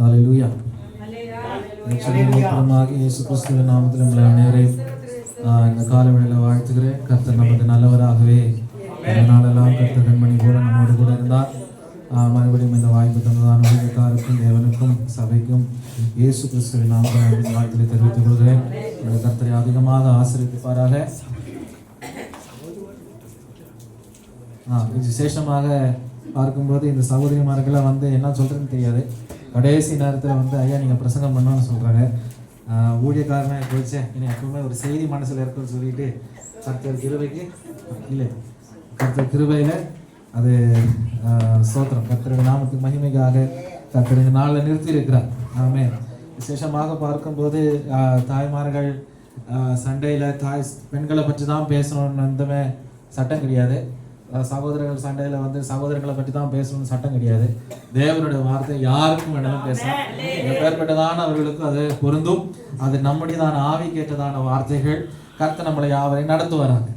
ஹல்லேலூயா. இயேசு கிறிஸ்துவின் நாமத்தில் உங்களை அனைவரையும் இந்த காலவேளையில் வாழ்த்துகிறேன். கர்த்தர் நமக்கு நல்லவராகவே நாளெல்லாம் கர்த்தர் கண்மணி போல நம்மோடு கூட இருந்தார். மறுபடியும் இந்த வாய்ப்பு தந்ததான ஊழியக்காருக்கும் தேவனுக்கும் சபைக்கும் இயேசு கிறிஸ்துவின் நாமத்தில் வாழ்த்துக்களை தெரிவித்துக் கொள்கிறேன். கர்த்தரை அதிகமாக ஆசீர்வதிப்பாராக. விசேஷமாக பார்க்கும்போது இந்த சகோதரிமார்கள்லாம் என்ன சொல்கிறேன்னு தெரியாது. கடைசி நேரத்தில் ஐயா நீங்கள் பிரசங்கம் பண்ணணும்னு சொல்கிறாங்க. ஊழியக்காரனை போயிடுச்சே இன்னும் எப்பவுமே ஒரு செய்தி மனசில் இருக்குன்னு சொல்லிட்டு கர்த்தர் கிருபைக்கு இல்லை, கர்த்தர் கிருபையில் அது ஸ்தோத்திரம். கர்த்தருடைய நாமத்துக்கு மகிமைக்காக கர்த்தர் இந்த நாளில் நிறுத்தி இருக்கிறார். ஆமென். விசேஷமாக பார்க்கும்போது தாய்மார்கள் சண்டையில் பெண்களை பற்றி தான் பேசணும்னு எந்தமே சட்டம் கிடையாது. சகோதரர்கள் சண்டையில் சகோதரர்களை பற்றி தான் பேசணும்னு சட்டம் கிடையாது. தேவனுடைய வார்த்தை யாருக்கும் வேணாலும் பேசலாம். எப்பேற்பட்டதான அவர்களுக்கும் அது பொருந்தும். அது நம்முடையதான ஆவிக்கேற்றதான வார்த்தைகள். கர்த்தர் நம்மளை யாவரையும் நடத்து வராங்க.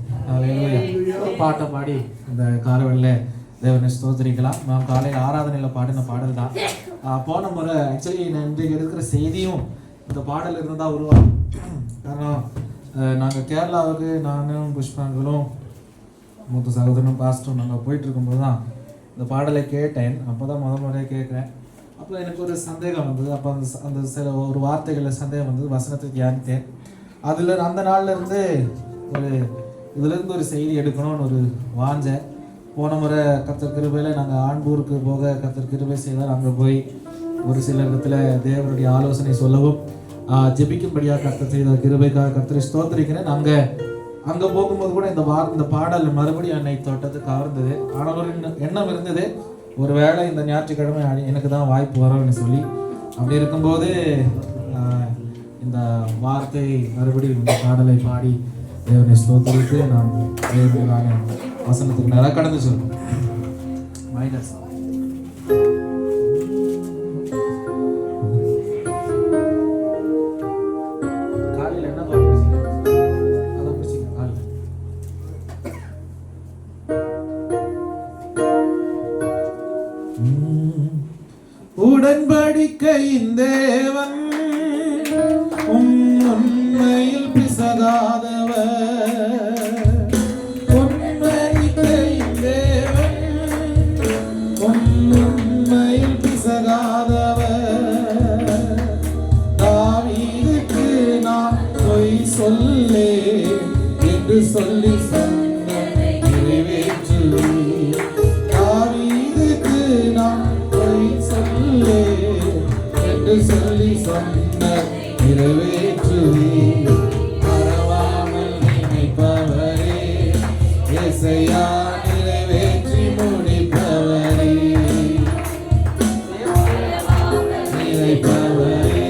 பாட்டை பாடி இந்த காலவெளியில் தேவனை ஸ்தோத்திரிக்கலாம். நாம் காலையில் ஆராதனையில் பாடின பாடல் தான். போன முறை ஆக்சுவலி இன்றைக்கு இருக்கிற செய்தியும் இந்த பாடல் இருந்து தான் உருவாகும். காரணம் நாங்கள் கேரளாவுக்கு நானும் புஷ்பாங்களும் மூத்த சகோதரனும் பாஸ்டரும் நாங்கள் போயிட்டு இருக்கும்போது தான் இந்த பாடலை கேட்டேன். அப்போ தான் முறையாக கேட்குறேன். அப்போ எனக்கு ஒரு சந்தேகம் வந்தது. அப்போ அந்த சில ஒரு வார்த்தைகளில் சந்தேகம் வந்தது. வசனத்தை தியானித்தேன். அதில் அந்த நாள்லேருந்து இதுலேருந்து ஒரு செய்தி எடுக்கணும்னு ஒரு வாஞ்சை. போன முறை கர்த்தர் கிருபையில் நாங்கள் ஆண்பூருக்கு போக கர்த்தர் கிருபை செய்தால் அங்கே போய் ஒரு சில இடத்துல தேவனுடைய ஆலோசனை சொல்லவும் ஜெபிக்கும்படியாக கர்த்தர் செய்த கிருபைக்காக கர்த்தரை ஸ்தோத்திரிக்கிறேன். அங்கே போகும்போது கூட இந்த பாடல் மறுபடியும் என்னை தொட்டது கவர்ந்தது. ஆனால் ஒரு எண்ணம் இருந்தது, ஒரு வேளை இந்த ஞாயிற்றுக்கிழமை எனக்கு தான் வாய்ப்பு வரும்னு சொல்லி. அப்படி இருக்கும்போது இந்த வார்த்தை மறுபடியும் இந்த பாடலை பாடி தேவனை ஸ்தோத்திரித்து நாம் தேவனான வசனத்துக்கு நல்லா கடந்து சொல்லுவோம். மைனஸ் உடன்படிக்கையின் தேவன் உண்மையில் பிசகாதவர். உடன்படிக்கையின் தேவன் உண்மையில் பிசகாதவர். தாவீதுக்கு நான் பொய் சொல்லே என்று சொல்லி நிறைவேற்றுவேன். தாவீதுக்கு நான் என்று சொல்லி சொன்ன நிறைவேற்றுவீர். மறவாமல் நினைப்பவரே இயேசையா, நிறைவேற்றி முடிப்பவரே. நினைப்பவரே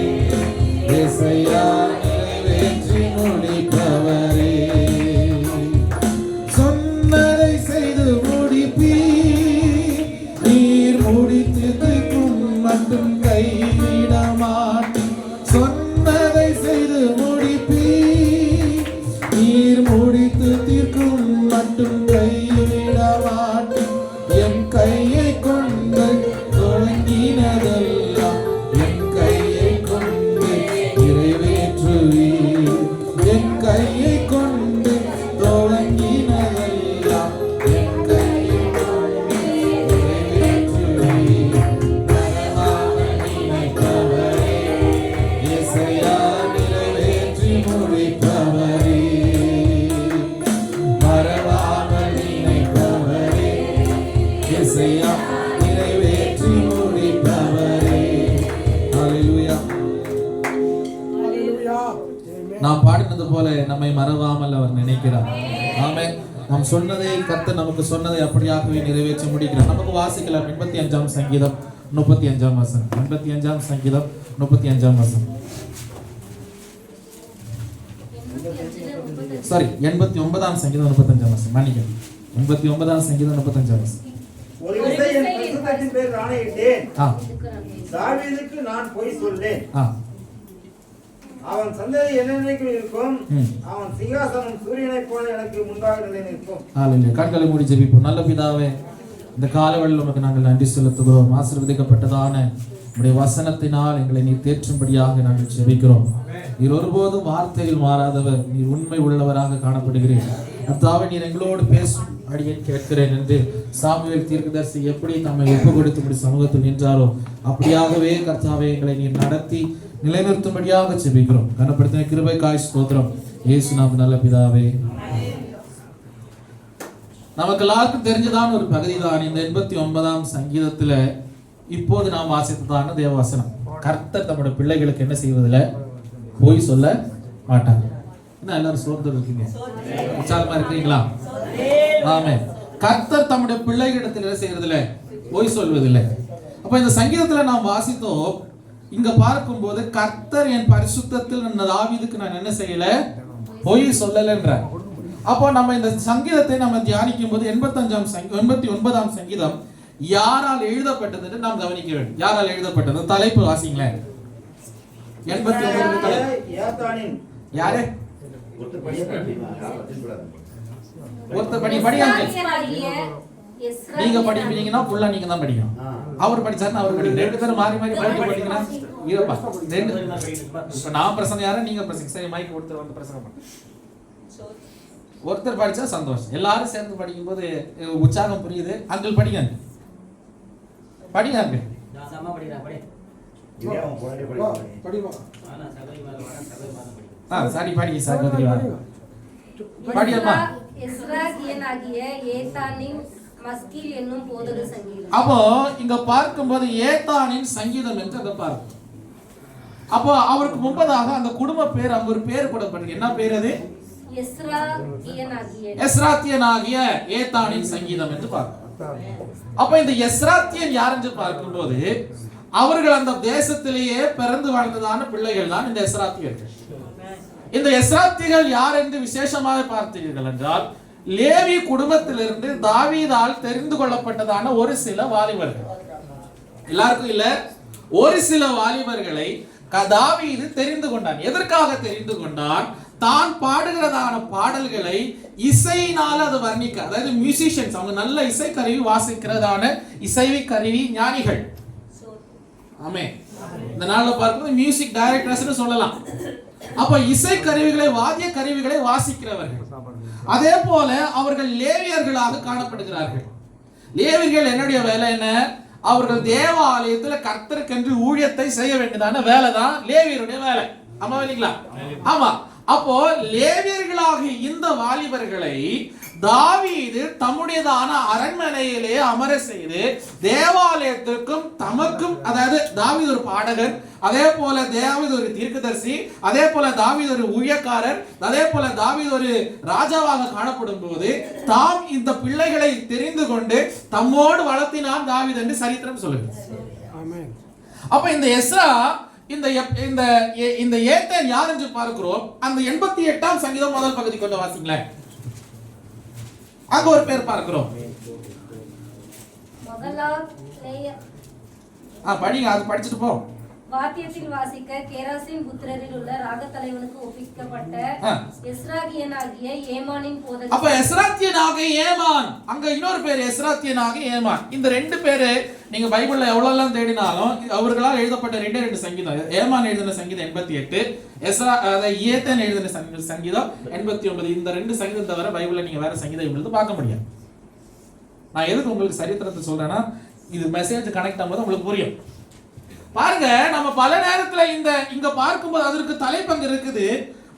இயேசையா, நிறைவேற்றி முடிப்பவரே. சொன்னதை செய்து முடிப்பீர். நீர் முடித்ததுக்கும் மட்டும் கைவிட மாட்டேன். சொன்னதை செய்து முடிப்பீர். நீர் முடித்து தீர்க்கும் மட்டும் கைவிட மாட்டேன். என் கையை கொண்டு தொடங்கினதெல்லாம் என் கையை கொண்டு நிறைவேற்றுவீர். என் கையை கொண்டு தொடங்கினதெல்லாம் என் கையை கொண்டு நிறைவேற்றுவீர். நிறைவேற்றி முடிப்பவரே, மறவாமல் நினைப்பவரே, இயேசையா நிறைவேற்றி முடிப்பவரே. ஹல்லேலூயா. நாம் பாடினது போல நம்மை மறவாமல் அவர் நினைக்கிறார். ஆமென். நாம் சொன்னதை கர்த்தர் நமக்கு சொன்னதை அப்படியாகவே நிறைவேற்றி முடிக்கிறார். நமக்கு வாசிக்கலாம் 85ஆம் சங்கீதம் 35ஆம் வசனம். 85ஆம் சங்கீதம் 35ஆம் வசனம். சாரி 89ஆம் சங்கீதம் 35ஆம் வசனம். மன்னிக்கணும். 89ஆம் சங்கீதம் 35ஆம் வசனம். ஒரு விசை என் பரிசுத்தத்தின் பேரில் ஆணையிட்டேன். தாவீதுக்கு நான் பொய் சொல்லேன். அவன் சந்ததி என்னென்னைக்கும் இருக்கும். அவன் சிங்காசனம் சூரியனை போல எனக்கு முன்பாக நிலை நிற்கும். கண்களை மூடி ஜெபிப்போம். நல்ல பிதாவே, இந்த காலவெளியில் உமக்கு நாங்கள் நன்றி செலுத்துகிறோம். ஆசீர்வதிக்கப்பட்டதான உடைய வசனத்தினால் எங்களை நீர் தேற்றும்படியாக நாங்கள் ஜெபிக்கிறோம். நீர் ஒருபோதும் வார்த்தையில் மாறாதவர், நீர் உண்மை உள்ளவராக காணப்படுகிறீர். கர்த்தாவே, நீர் எங்களோடு பேசும் அடியேன் கேட்கிறேன் என்று சாமுவேல் தீர்க்கதரிசி எப்படி தம்மை ஒப்பு கொடுத்து சமூகத்தில் நின்றாரோ அப்படியாகவே கர்த்தாவே எங்களை நீர் நடத்தி நிலைநிறுத்தும்படியாக ஜெபிக்கிறோம். கனப்படுத்தின கிருபைக்காய் ஸ்தோத்திரம். இயேசு நாம நல்ல பிதாவே. நமக்கு எல்லாருக்கும் தெரிஞ்சதான ஒரு பகுதி தான் இந்த 89ஆம் சங்கீதத்துல இப்போது நாம் வாசித்ததான தேவவசனம். கர்த்தர் தம்முடைய பிள்ளைகளுக்கு என்ன செய்வதில்லை, போய் சொல்ல மாட்டாங்க. என்ன எல்லாரும் சோர்ந்து இருக்கீங்க, உற்சாகமா இருக்கீங்களா? ஆமே. கர்த்தர் தம்முடைய பிள்ளைகளிடத்தில் என்ன செய்யறதில்ல, போய் சொல்வதில்லை. அப்ப இந்த சங்கீதத்துல நாம் வாசித்தோம். இங்க பார்க்கும்போது கர்த்தர் என் பரிசுத்தத்தில் தாவீதுக்கு நான் என்ன செய்யல, போய் சொல்லலன்ற. அப்போ நம்ம இந்த சங்கீதத்தை நம்ம தியானிக்கும் போது 89ஆம் சங்கீதம் யாரால் எழுதப்பட்டது என்று நாம் கவனிக்க வேண்டும். யாரால் எழுதப்பட்டது? தலைப்பு வாசிங்களேன். 89 தலைப்பு யாரு? ஒருத்தர் படியாங்க. நீங்க படிப்பீங்கன்னா புள்ள நீங்க தான் படிக்கணும். அவர் படிச்சாருன்னா அவர் படிக்கணும். ரெண்டு பேரும் மாறி மாறி படிக்கலாம். இப்ப நான் பிரசங்க யார, நீங்க பிரசங்க. சரி, மைக் ஒருத்தர் வந்து பிரசங்கம் பண்ணு. ஒருத்தர் படிச்சா சந்தோஷம். எல்லாரும் சேர்ந்து படிக்கும் போது உற்சாகம் புரியுது. அங்கிள் படிங்க, படிங்க அங்கிள். சரி, படிங்க சகோதரி. படியம்மா. அப்போ இங்க பார்க்கும்போது ஏத்தானின் சங்கீதம் என்று அதை பார்க்கும். அப்போ அவருக்கு முன்பதாக அந்த குடும்ப பேர், அங்க ஒரு பேர் போடப்பட்டிருக்கு. என்ன பேர் அது? எஸ்ராத்தியனாகிய ஏத்தானின் சங்கீதம் என்று பார்க்கிறோம். அப்ப இந்த எஸ்ராத்தியன் யார் என்று பார்க்கும்போது அவர்கள் அந்த தேசத்திலேயே பிறந்து வாழ்ந்ததான பிள்ளைகள் தான் இந்த எஸ்ராத்தியர்கள். இந்த எஸ்ராத்தியர்கள் யார் என்று விசேஷமாக பார்த்தீர்கள் என்றால், லேவி குடும்பத்திலிருந்து தாவீதால் தெரிந்து கொள்ளப்பட்டதான ஒரு சில வாலிபர்கள். எல்லாருக்கும் இல்ல, ஒரு சில வாலிபர்களை தாவீது தெரிந்து கொண்டான். எதற்காக தெரிந்து கொண்டான்? தான் பாடுகிறதான பாடல்களை இசையினால் அது வர்ணிக்க, அதாவது மியூசிஷியன்ஸ், அவங்க நல்ல இசை கருவி வாசிக்கிறதான இசை கருவி ஞானிகள். ஆமே. இந்த நாள்ல பார்க்கும்போது மியூசிக் டைரக்டர்ஸ் சொல்லலாம். அப்ப இசை கருவிகளை, வாத்திய கருவிகளை வாசிக்கிறவர்கள். அதே போல அவர்கள் லேவியர்களாக காணப்படுகிறார்கள். லேவியர்கள் என்னுடைய வேலை என்ன? அவர்கள் தேவாலயத்துல கர்த்தருக்கென்று ஊழியத்தை செய்ய வேண்டியதான வேலை தான் லேவியருடைய வேலை. ஆமா இல்லைங்களா? ஆமா. அப்போ லேவியர்களாக இந்த வாலிபர்களை தாவீது தம்முடையதான அரண்மனையிலே அமர செய்து தேவாலயத்திற்கும் தமக்கும், அதாவது தாவீது ஒரு பாடகர், அதே போல தாவீது ஒரு தீர்க்கதரிசி, அதே போல தாவீது ஒரு ஊழியக்காரர், அதே போல தாவீது ஒரு ராஜாவாக காணப்படும் போது தாம் இந்த பிள்ளைகளை தெரிந்து கொண்டு தம்மோடு வளர்த்தினான் தாவீது என்று சரித்திரம் சொல்லுது. அப்ப இந்த எஸ்ரா, இந்த ஏத்தேன் யார் என்று பார்க்கிறோம். அந்த 88ஆம் சங்கீதம் முதல் பகுதி கொண்டு வாசிங்களேன். அங்க ஒரு பேர் பார்க்கிறோம். படிங்க, அது படிச்சுட்டு போ. வாத்தியத்தில் வாசிக்க கேராசின் புத்திரரில் உள்ள ராக தலைவனுக்கு ஒப்பிக்கப்பட்ட எஸ்ராத்தியனாகிய ஏமானின் போதகர். அப்ப எஸ்ராத்தியனாகிய ஏமான், அங்க இன்னொரு பேர் எஸ்ராத்தியனாகிய ஏமான். இந்த ரெண்டு பேரு நீங்க பைபிள்ல எவ்வளவு தேடினாலும் அவர்களால் எழுதப்பட்ட ரெண்டு சங்கீதம். ஏமான் எழுதின சங்கீதம் 88, ஏத்தேன் எழுதின சங்கீதம் 89. இந்த ரெண்டு சங்கீதம் தவிர பைபிள்ல நீங்க வேற சங்கீதம் எழுத பார்க்க முடியாது. நான் எதுக்கு உங்களுக்கு சரித்திரத்தை சொல்றேன்னா, இது மெசேஜ் கனெக்ட் ஆகும்போது உங்களுக்கு புரியும். பாருங்க, நம்ம பல நேரத்துல இங்க பார்க்கும்போது அதற்கு தலைப்பங்கு இருக்குது.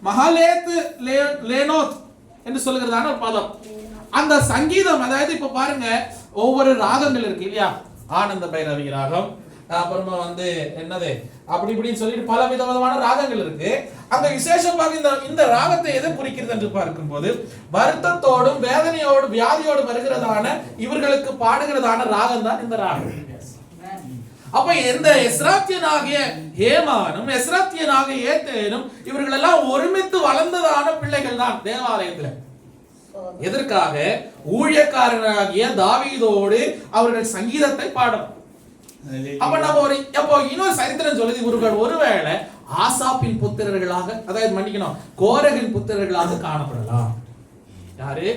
மஹலேத் லேனோத் என்று சொல்லுகிறதான ஒரு பதம். அந்த சங்கீதம், அதாவது இப்ப பாருங்க, ஒவ்வொரு ராகங்கள் இருக்கு இல்லையா? ஆனந்த பைரவி ராகம், அப்புறமா என்னது அப்படி இப்படின்னு சொல்லிட்டு பல விதமான ராகங்கள் இருக்கு. அந்த விசேஷமாக இந்த ராகத்தை எதை குறிக்கிறது என்று பார்க்கும்போது, வருத்தத்தோடும் வேதனையோடும் வியாதியோடும் வருகிறதான இவர்களுக்கு பாடுகிறதான ராகம் தான் இந்த ராகம். அப்ப இந்த எஸ்ராத்தியனாகிய ஏமானும் எஸ்ராத்தியனாகிய ஏத்தேனும் இவர்கள் எல்லாம் ஒருமித்து வளர்ந்ததான பிள்ளைகள் தான் தேவாலயத்துல. எதற்காக? ஊழியக்காரனாகிய தாவீதோடு அவர்கள் சங்கீதத்தை பாடும். அப்ப நம்ம இன்னொரு சரித்திரம் சொல்லுது, இவர்கள் ஒருவேளை ஆசாப்பின் புத்திரர்களாக, அதாவது மன்னிக்கணும், கோரகின் புத்திரர்களாக காணப்படலாம். யாரு?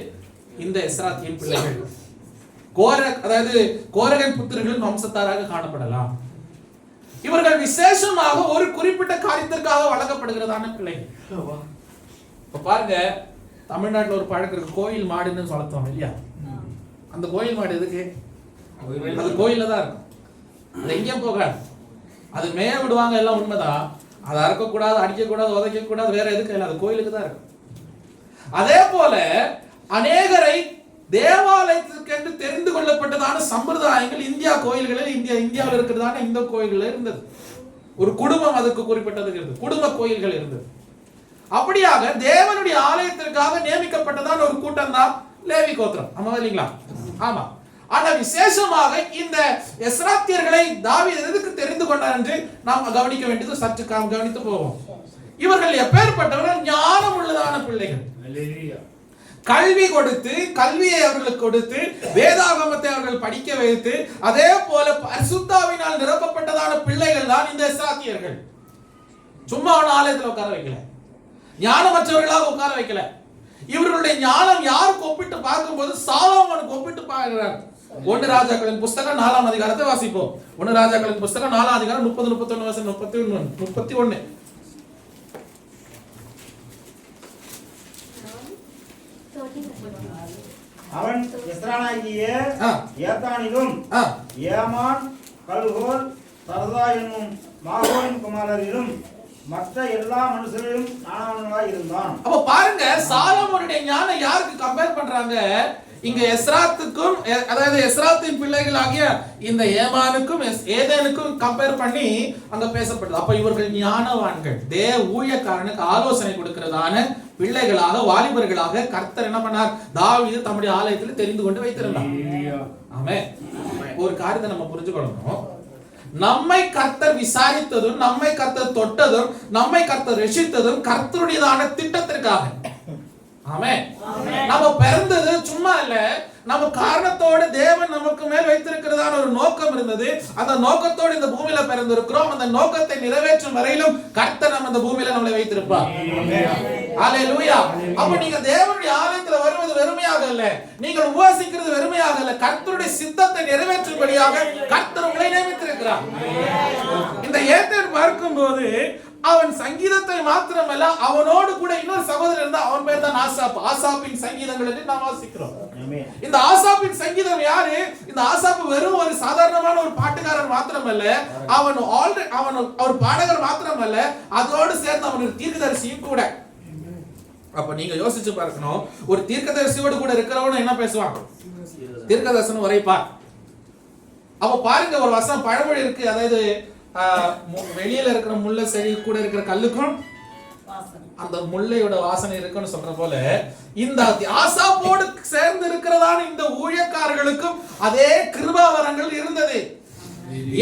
இந்த எஸ்ராத்தியின் பிள்ளைகள். அதாவது கோரகன் புத்திரர்களின் வம்சத்தாராக காணப்படலாம். இவர்கள் விசேஷமாக ஒரு குறிப்பிட்ட காரியத்திற்காக வழங்கப்படுகிறதான பிள்ளைகள். இப்ப பாருங்க, தமிழ்நாட்டுல ஒரு பழக்கம் இருக்கு, கோயில் மாடுன்னு வளர்த்தோம் இல்லையா? அந்த கோயில் மாடு எதுக்கு? அது கோயில்ல தான் இருக்கும், அது எங்கேயும் போகாது. அது மேய விடுவாங்க, எல்லாம் உண்மைதான். அதை அறுக்கக்கூடாது, அடிக்கக்கூடாது, உதைக்கக்கூடாது, வேற எதுக்கு இல்லை, அது கோயிலுக்கு தான் இருக்கும். அதே போல அநேகரை தேவாலயத்திற்கு என்று தெரிந்து கொள்ளப்பட்டதான சம்பிரதாயங்கள் இந்தியா கோயில்களில் இந்தியாவில் இருக்கிறதான இந்த கோயில்கள் இருந்தது. ஒரு குடும்பம் அதுக்கு குறிப்பிட்டது இருந்தது, குடும்ப கோயில்கள் இருந்தது. அப்படியாக தேவனுடைய ஆலயத்திற்காக நியமிக்கப்பட்டதான ஒரு கூட்டம் தான் லேவி கோத்திரம். ஆமா இல்லைங்களா? ஆமா. ஆனா விசேஷமாக இந்த எஸ்ராத்தியர்களை தாவீது எதுக்கு தெரிந்து கொண்டார் என்று நாம் கவனிக்க வேண்டியது சற்று கவனித்து போவோம். இவர்கள் எப்பேற்பட்டவர்கள்? ஞானம் உள்ளதான பிள்ளைகள். கல்வி கொடுத்து, கல்வியை அவர்களுக்கு கொடுத்து, வேதாகமத்தை அவர்கள் படிக்க வைத்து, அதே போல பரிசுத்தாவினால் நிரப்பப்பட்டதான பிள்ளைகள் தான் இந்த எஸ்ராத்தியர்கள். சும்மா ஒரு ஆலயத்தில் உட்கார வைக்கல, ஞானமற்றவர்களாக உட்கார வைக்கல. இவர்களுடைய ஞானம் யாருக்கு ஒப்பிட்டு பார்க்கும்போது சாலோமோனுக்கு ஒப்பிட்டு பார்க்கிறார். 1 ராஜாக்களின் புஸ்தகம் 4ஆம் அதிகாரத்தை வாசிப்போம். 1 ராஜாக்களின் புஸ்தகம் 4ஆம் அதிகாரம் 30, 31 வசனம் 31. அவன் எஸ்ரானாகிய ஏத்தானிலும் ஏமான், கல்கோல், சரதா என்னும் மாகோனின் குமாரரிலும் மற்ற எல்லா மனுஷரிலும் ஞானவானாய் இருந்தான். அப்ப பாருங்க, சாலோமோனுடைய ஞானம் யாருக்கு கம்பேர் பண்றாங்க? இங்க எஸ்ராத்துக்கும், அதாவது எஸ்ராத்தின் பிள்ளைகளாகிய இந்த ஏமானுக்கும் ஏதேனுக்கும் கம்பேர் பண்ணி அங்க பேசப்படுது. அப்ப இவர்கள் ஞானவான்கள், ஊழியக்காரனுக்கு ஆலோசனை கொடுக்கிறதான பிள்ளைகளாக, வாலிபர்களாக கர்த்தர் என்ன பண்ணார்? தாவீது தம்முடைய ஆலயத்தில் தெரிந்து கொண்டு வைத்திருந்தார். ஆமென். ஒரு காரியத்தை நம்ம புரிஞ்சுக்கொள்ளணும். நம்மை கர்த்தர் விசாரித்ததும், நம்மை கர்த்தர் தொட்டதும், நம்மை கர்த்தர் ரட்சித்ததும் கர்த்தருடையதான திட்டத்திற்காக. ஆமென். நம்ம பிறந்தது சும்மா இல்ல, நம்ம காரணத்தோட தேவன் நமக்கு மேல் வைத்திருக்கிறதான ஒரு நோக்கம் இருந்தது. அந்த நோக்கத்தோடு இந்த பூமியில பிறந்திருக்கிறோம். அந்த நோக்கத்தை நிறைவேற்றும் வரையிலும் கர்த்தர் நம்ம இந்த பூமியில நம்மளை வைத்திருப்பார். ஹல்லேலூயா. அப்ப நீங்க தேவனுடைய ஆலயத்துல வருவது வெறுமையாக இல்ல, நீங்கள் உபவாசிக்கிறது வெறுமையாக இல்ல, கர்த்தருடைய சித்தத்தை நிறைவேற்றும்படியாக கர்த்தர் உங்களை நியமித்திருக்கிறார். இந்த ஏத்தேர் பார்க்கும்போது அவன் சங்கீதத்தை மாத்திரமல்ல, அவனோடு கூட இன்னொரு சகோதரர் இருந்தா, அவன் பேர் தான் ஆசாப். ஆசாப்பின் சங்கீதங்கள் என்று நாம் வாசிக்கிறோம். இந்த ஆசாப்பின் சங்கீதம் யாரு? இந்த ஆசாப் வெறும் ஒரு சாதாரணமான ஒரு பாட்டுக்காரன் மாத்திரமல்ல, அவன் ஒரு பாடகர் மாத்திரமல்ல, அதோடு சேர்ந்து அவன் ஒரு தீர்க்கதரிசியும் கூட. அப்ப நீங்க யோசிச்சு பார்க்கணும், ஒரு தீர்க்கதரிசியோடு கூட இருக்கிறவன் என்ன பேசுவான்? தீர்க்கதரிசனம் உரைப்பார். அப்ப பாருங்க, ஒரு வசனம் பழமொழி இருக்கு, அதாவது வெளியில இருக்கிற முல்லை செடி கூட இருக்கிற கல்லுக்கும் அந்த முல்லையோட வாசனை இருக்குன்னு சொல்ற போல, இந்த ஆசாப்போடு சேர்ந்து இருக்கிறதான இந்த ஊழியக்காரர்களுக்கும் அதே கிருபாவரங்கள் இருந்தது.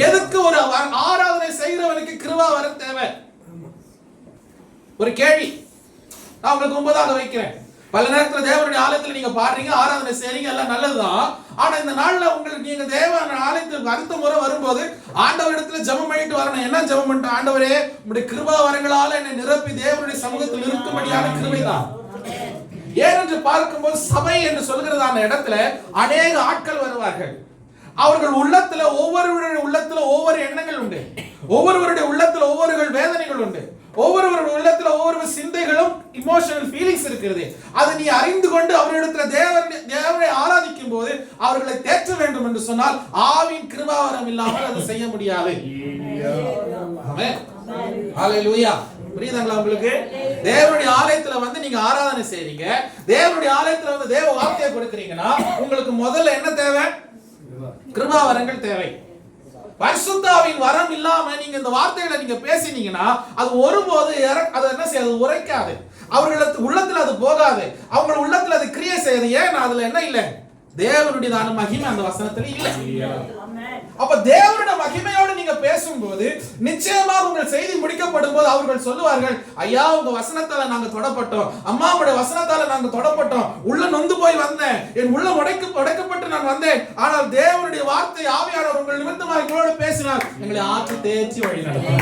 எதுக்கு ஒரு ஆராதனை செய்கிறவனுக்கு கிருபாவரம் தேவை? ஒரு கேள்வி நான் உங்களுக்கு முன்பதாக வைக்கிறேன். பல நேரத்தில் தேவனுடைய ஆலயத்தில் நீங்க பாடுறீங்க, ஆராதனை செய்றீங்க, எல்லாம் நல்லதுதான். ஆனா இந்த நாள்ல உங்களுக்கு நீங்க தேவனுடைய ஆலயத்துக்கு அடுத்த முறை வரும்போது ஆண்டவரிடத்துல ஜெபம் பண்ணிட்டு வரணும். என்ன ஜெபம் பண்ணிட்டு? ஆண்டவரே, உம்முடைய கிருபா வரங்களால என்னை நிரப்பி தேவனுடைய சமூகத்தில் இருக்கும்படியான கிருபைதான். ஏனென்று பார்க்கும்போது சபை என்று சொல்கிறதான இடத்துல அநேக ஆட்கள் வருவார்கள். அவர்கள் உள்ளத்துல ஒவ்வொருவருடைய உள்ளத்துல ஒவ்வொரு எண்ணங்கள் உண்டு, ஒவ்வொருவருடைய உள்ளத்துல ஒவ்வொரு வேதனைகள் உண்டு, ஒவ்வொருவருடைய உள்ளத்துல ஒவ்வொரு சிந்தைகளும், இமோஷனல் ஃபீலிங்ஸ் இருக்கிறது. அதை நீ அறிந்து கொண்டு அவரிடத்துல தேவனை ஆராதிக்கும் போது அவர்களை தேற்ற வேண்டும் என்று சொன்னால் ஆவியின் கிருபாவரம் இல்லாமல் அதை செய்ய முடியாது. ஆமென். ஹல்லேலூயா. புரியுதுங்களா உங்களுக்கு? தேவனுடைய ஆலயத்துல வந்து நீங்க ஆராதனை செய்றீங்க, தேவனுடைய ஆலயத்துல வந்து தேவ வார்த்தையை கொடுக்கிறீங்கன்னா உங்களுக்கு முதல்ல என்ன தேவை? கிருபாவரங்கள் தேவை. பரிசுத்தாவின் வரம் இல்லாம நீங்க இந்த வார்த்தைகளை நீங்க பேசினீங்கன்னா அது ஒருபோது அது என்ன செய்யாது? உரைக்காது. அவர்களுக்கு உள்ளத்துல அது போகாது, அவங்க உள்ளத்துல அது கிரியை செய்யாது. ஏன்? அதுல என்ன இல்ல? தேவனுடைய மகிமை அந்த வசனத்துல இல்ல. அப்ப தேவனுடைய மகிமையோடு நீங்க பேசும்போது நிச்சயமாக உங்கள் செய்தி முடிக்கப்படும் போது அவர்கள் சொல்லுவார்கள், ஐயா உங்க வசனத்தால நாங்க தொடப்பட்டோம், அம்மா உங்களுடைய வசனத்தால நாங்க தொடப்பட்டோம், உள்ள நொந்து போய் வந்தேன், என் உள்ள உடைக்கப்பட்டு நான் வந்தேன், ஆனால் தேவனுடைய வார்த்தை ஆவியானவர் உங்கள் நிமித்தமாக எங்களோடு பேசினார், எங்களை ஆற்று தேய்ச்சி வழி நடத்தும்.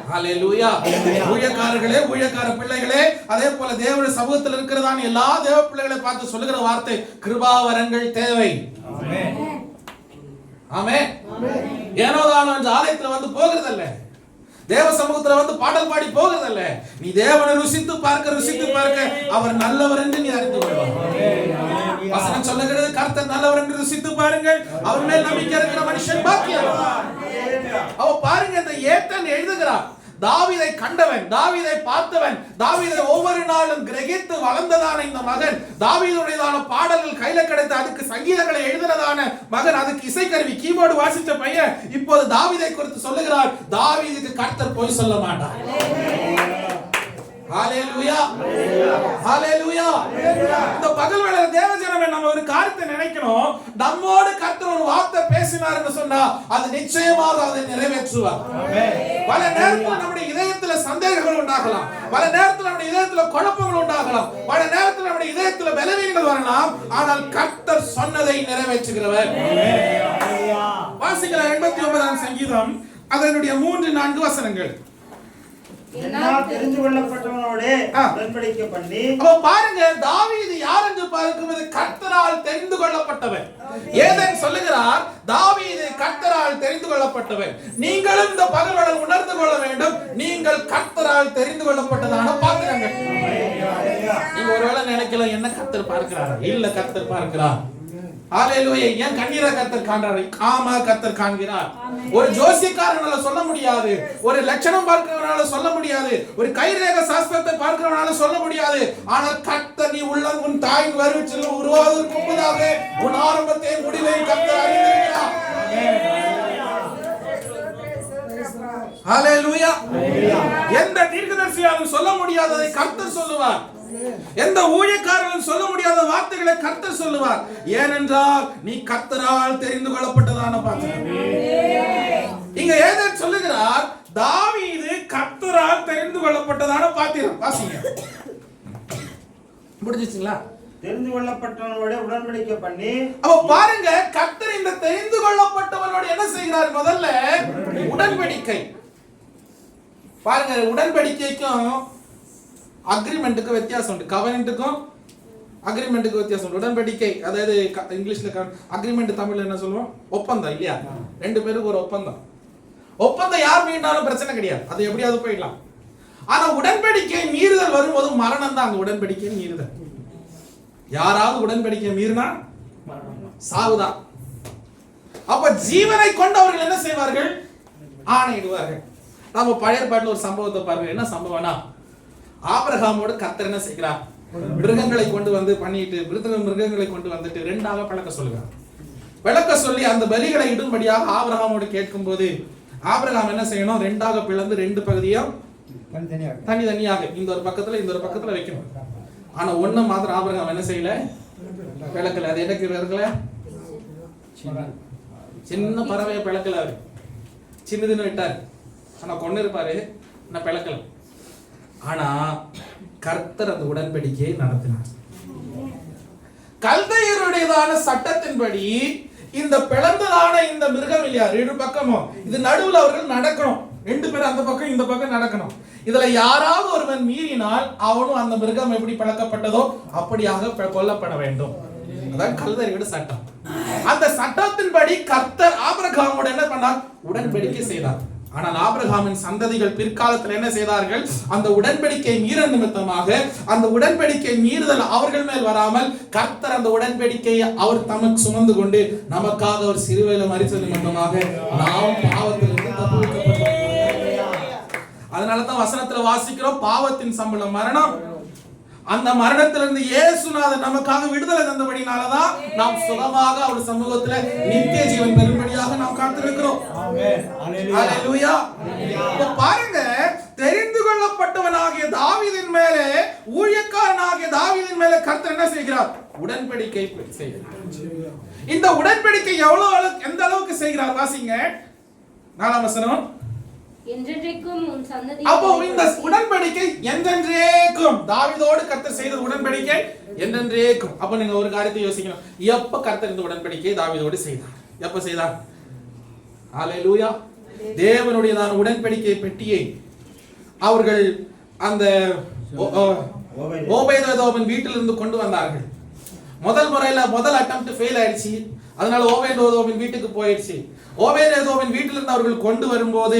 ஹalleluya. ஊழியக்காரர்களே, ஊழியக்கார பிள்ளைகளே, அதே போல தேவனுடைய சமூகத்தில் இருக்கிறதான எல்லா தேவ பிள்ளைகளை பார்த்து சொல்லுகிற வார்த்தை கிருபாவரங்கள் தேவை. ஆமென். ஆமென். ஏனோதானோ என்ற ஆலயத்துல வந்து போகிறதல்ல, தேவ சமூகத்துல வந்து பாடல் பாடி போகிறதல்ல, நீ தேவனை ருசித்து பார்க்க அவர் நல்லவர் என்று நீ அறிந்து கொள்வாய். வசனம் சொல்லுகிறது, கர்த்தர் நல்லவர் என்று ருசித்து பாருங்கள், அவர் மேல் நம்பிக்கை இருக்கிற மனுஷன் பாக்கியவான். அவ பாருங்க, இந்த ஏத்தன் எழுதுகிறார், தாவீதை கண்டவன், தாவீதை பார்த்தவன், தாவீதை ஒவ்வொரு நாளும் கிரகித்து வளர்ந்ததான இந்த மகன், தாவீதுடையதான பாடல்கள் கையில கிடைத்த அதுக்கு சங்கீதங்களை எழுதுனதான மகன், அதுக்கு இசைக்கருவி கீபோர்டு வாசித்த பையன் இப்போது தாவீதை குறித்து சொல்லுகிறார், தாவீதுக்கு கர்த்தர் பொய் சொல்ல மாட்டார். ஹalleluya, ஹalleluya. இந்த பகல் வேளையில தேவஜனமே நம்ம ஒரு காரியத்தை நினைக்கணும், நம்மோடு கர்த்தர் ஒரு வார்த்தை பேசினார்னு சொன்னா அது நிச்சயமாக அதை நிறைவேற்றுவார். பல நேரத்தில் நம்முடைய இதயத்துல சந்தேகங்கள் உண்டாகலாம், பல நேரத்தில் நம்முடைய இதயத்துல குழப்பங்கள் உண்டாகலாம், பல நேரத்தில் நம்முடைய இதயத்துல பலவீனங்கள் வரலாம், ஆனால் கர்த்தர் சொன்னதை நிறைவேற்றுகிறவர். வாசிக்கலாம் 89ஆம் சங்கீதம் அதனுடைய 3-4 வசனங்கள். தெரிந்து கொள்ளப்பட்டவனோடே உடன்படிக்கை பண்ணி. அப்ப பாருங்க, தாவீது யார் என்று பார்க்கும்போது கர்த்தரால் தெரிந்து கொள்ளப்பட்டவன். ஏதேன் சொல்லுகிறார், தாவீது கர்த்தரால் தெரிந்து கொள்ளப்பட்டவன். நீங்களும் இந்த பகலுடன் உணர்ந்து கொள்ள வேண்டும், நீங்கள் கர்த்தரால் தெரிந்து கொள்ளப்பட்டதான பாத்திரங்கள். நீங்க ஒருவேளை நினைக்கலாம், என்ன கர்த்தர் பார்க்கிறார்? இல்ல, கர்த்தர் பார்க்கிறார். ஹalleluya. ஏன் கண்ணீரை கர்த்தர் காண்றாரு? ஆமா, கர்த்தர் காண்கிறார். ஒரு ஜோசியக்காரனால சொல்ல முடியாது, ஒரு லட்சணம் பார்க்கிறவனால சொல்ல முடியாது, ஒரு கைரேக சாஸ்திரத்தை பார்க்கிறவனால சொல்ல முடியாது, ஆனால் கர்த்தர் நீ உன் தாயின் கருவில் உருவாவதற்கு முன்பதாக உன் ஆரம்பத்தை முடிவை கர்த்தர் அறிந்திருக்கிறார். ஹalleluya. எந்த தீர்க்கதரிசியாலும் சொல்ல முடியாததை கர்த்தர் சொல்லுவார், எந்த ஊழியக்காரனும் சொல்ல முடியாத வார்த்தைகளை கர்த்தர் சொல்லுவார். ஏனென்றால் நீ கர்த்தரால் தெரிந்து கொள்ளப்பட்டதான பாத்திரம். இங்க ஏதேன் சொல்லுகிறார், தாவீது கர்த்தரால் தெரிந்து கொள்ளப்பட்டதான பாத்திரம். வாசிங்க. முடிஞ்சிச்சுங்களா? தெரிந்து கொள்ளப்பட்டவனோட உடன்படிக்கை பண்ணி. அப்ப பாருங்க, கர்த்தர் இந்த தெரிந்து கொள்ளப்பட்டவனோட என்ன செய்கிறார்? முதல்ல உடன்படிக்கை. பாருங்க, உடன்படிக்கைக்கும் அக்ரிமெண்ட்டுக்கு வித்தியாசம் உண்டு. கவனன்ட்டுக்கும் அக்ரிமெண்ட்டுக்கு வித்தியாசம் உண்டு. உடன்படிக்கை, அதாவது இங்கிலீஷ்ல அக்ரிமெண்ட், தமிழ்ல என்ன சொல்லுவோம்? ஒப்பந்தம் இல்லையா? ரெண்டு பேருக்கு ஒரு ஒப்பந்தம். ஒப்பந்தம் யார் மீறினாலும் பிரச்சனை கிடையாது, அது எப்படியாவது போயிடலாம். ஆனா உடன்படிக்கை மீறுதல் வரும்போது மரணம் தான் அந்த உடன்படிக்கை மீறுதல். யாராவது உடன்படிக்கை மீறினா சாவுதான். அப்ப ஜீவனை கொண்டவர்கள் என்ன செய்வார்கள்? ஆணையிடுவார்கள். நம்ம பழைய பாட்டுல ஒரு சம்பவத்தை பாருங்க. என்ன சம்பவம்னா, ஆபிரகாமோடு கர்த்தர் என்ன செய்கிறார்? மிருகங்களை கொண்டு வந்து பண்ணிட்டு, மிருகங்களை கொண்டு வந்துட்டு 2ஆக பிளக்க சொல்லுகிறார். பிளக்க சொல்லி அந்த பலிகளை இடும்படியாக ஆபிரகாமோடு கேட்கும் போது ஆபிரகாம் என்ன செய்யணும்? 2ஆக பிளந்து 2 பகுதியும் தனியாக இந்த ஒரு பக்கத்துல இந்த ஒரு பக்கத்துல வைக்கணும். ஆனா ஒண்ணு மாத்திரம் ஆபிரகாம் என்ன செய்யல? பிளக்கல. அது எனக்கு இருக்கல, சின்ன பறவையை பிளக்கல, அவரு சின்னதுன்னு விட்டாரு. ஆனா கொண்டு இருப்பாரு, நான் பிளக்கல. ஆனா கர்த்தர் அந்த உடன்படிக்கையை நடத்தினார். கல்தையருடையதான சட்டத்தின்படி இந்த பிளந்ததான இந்த மிருகம் இல்லையா, 2 பக்கமும் இது நடுவுல அவர்கள் நடக்கணும். 2 பேர் அந்த பக்கம் இந்த பக்கம் நடக்கணும். இதுல யாராவது ஒருவன் மீறினால் அவனும் அந்த மிருகம் எப்படி பழக்கப்பட்டதோ அப்படியாக கொல்லப்பட வேண்டும். அதான் கல்தையரோட சட்டம். அந்த சட்டத்தின்படி கர்த்தர் ஆபிரகாமோட என்ன பண்ணார்? உடன்படிக்கை செய்தார். ஆனால் ஆபிரகாமின் சந்ததிகள் பிற்காலத்தில் என்ன செய்தார்கள்? அந்த உடன்படிக்கை மீற நிமித்தமாக அந்த உடன்படிக்கை மீறுதல் அவர்கள் மேல் வராமல் கர்த்தர் அந்த உடன்படிக்கையை அவர் தமக்கு சுமந்து கொண்டு நமக்காக அவர் சிலுவையில மரித்த நிமித்தமாக நாம் பாவத்திலிருந்து தப்புவிக்கப்பட்டோம். அதனாலதான் வசனத்துல வாசிக்கிறோம், பாவத்தின் சம்பளம் மரணம், அந்த மரணத்திலிருந்து இயேசுநாதர் நமக்காக விடுதலை தந்தபடினாலதான் நாம் சுகமாக அவர் சமூகத்துல நித்திய ஜீவன் பெறும்படியாக நாம் காத்திருக்கிறோம். ஹalleluya. பாருங்க, தெரிந்து கொள்ளப்பட்டவனாகிய தாவீதின் மேலே, ஊழியக்காரனாகிய தாவீதின் மேலே கர்த்தர் என்ன செய்கிறார்? உடன்படிக்கை செய்கிறார். இந்த உடன்படிக்கை எந்த அளவுக்கு செய்கிறார்? வாசிங்க 4ஆம் வசனம். என்றென்றைக்கும் உன் சந்ததி. அப்போ இந்த உடன்படிக்கை என்றென்றைக்கும் தாவீதோடு கர்த்தர் செய்த உடன்படிக்கை என்றென்றைக்கும். அப்ப நீங்க ஒரு காரியத்தை யோசிக்கணும், எப்ப கர்த்தர் இந்த உடன்படிக்கையை தாவீதோடு செய்தார்? எப்ப செய்தார்? ஹalleluya. தேவனுடையதான உடன்படிக்கை பெட்டியை அவர்கள் அந்த ஓபேதேதோமின் வீட்டிலிருந்து கொண்டு வந்தார்கள். முதல் அட்டெம்ப்ட் ஃபெயில் ஆயிடுச்சு. அதனால ஓபேதேதோமின் வீட்டுக்கு போயிடுச்சு. ஓபேதேதோமின் வீட்டிலிருந்து அவர்கள் கொண்டு வரும்போது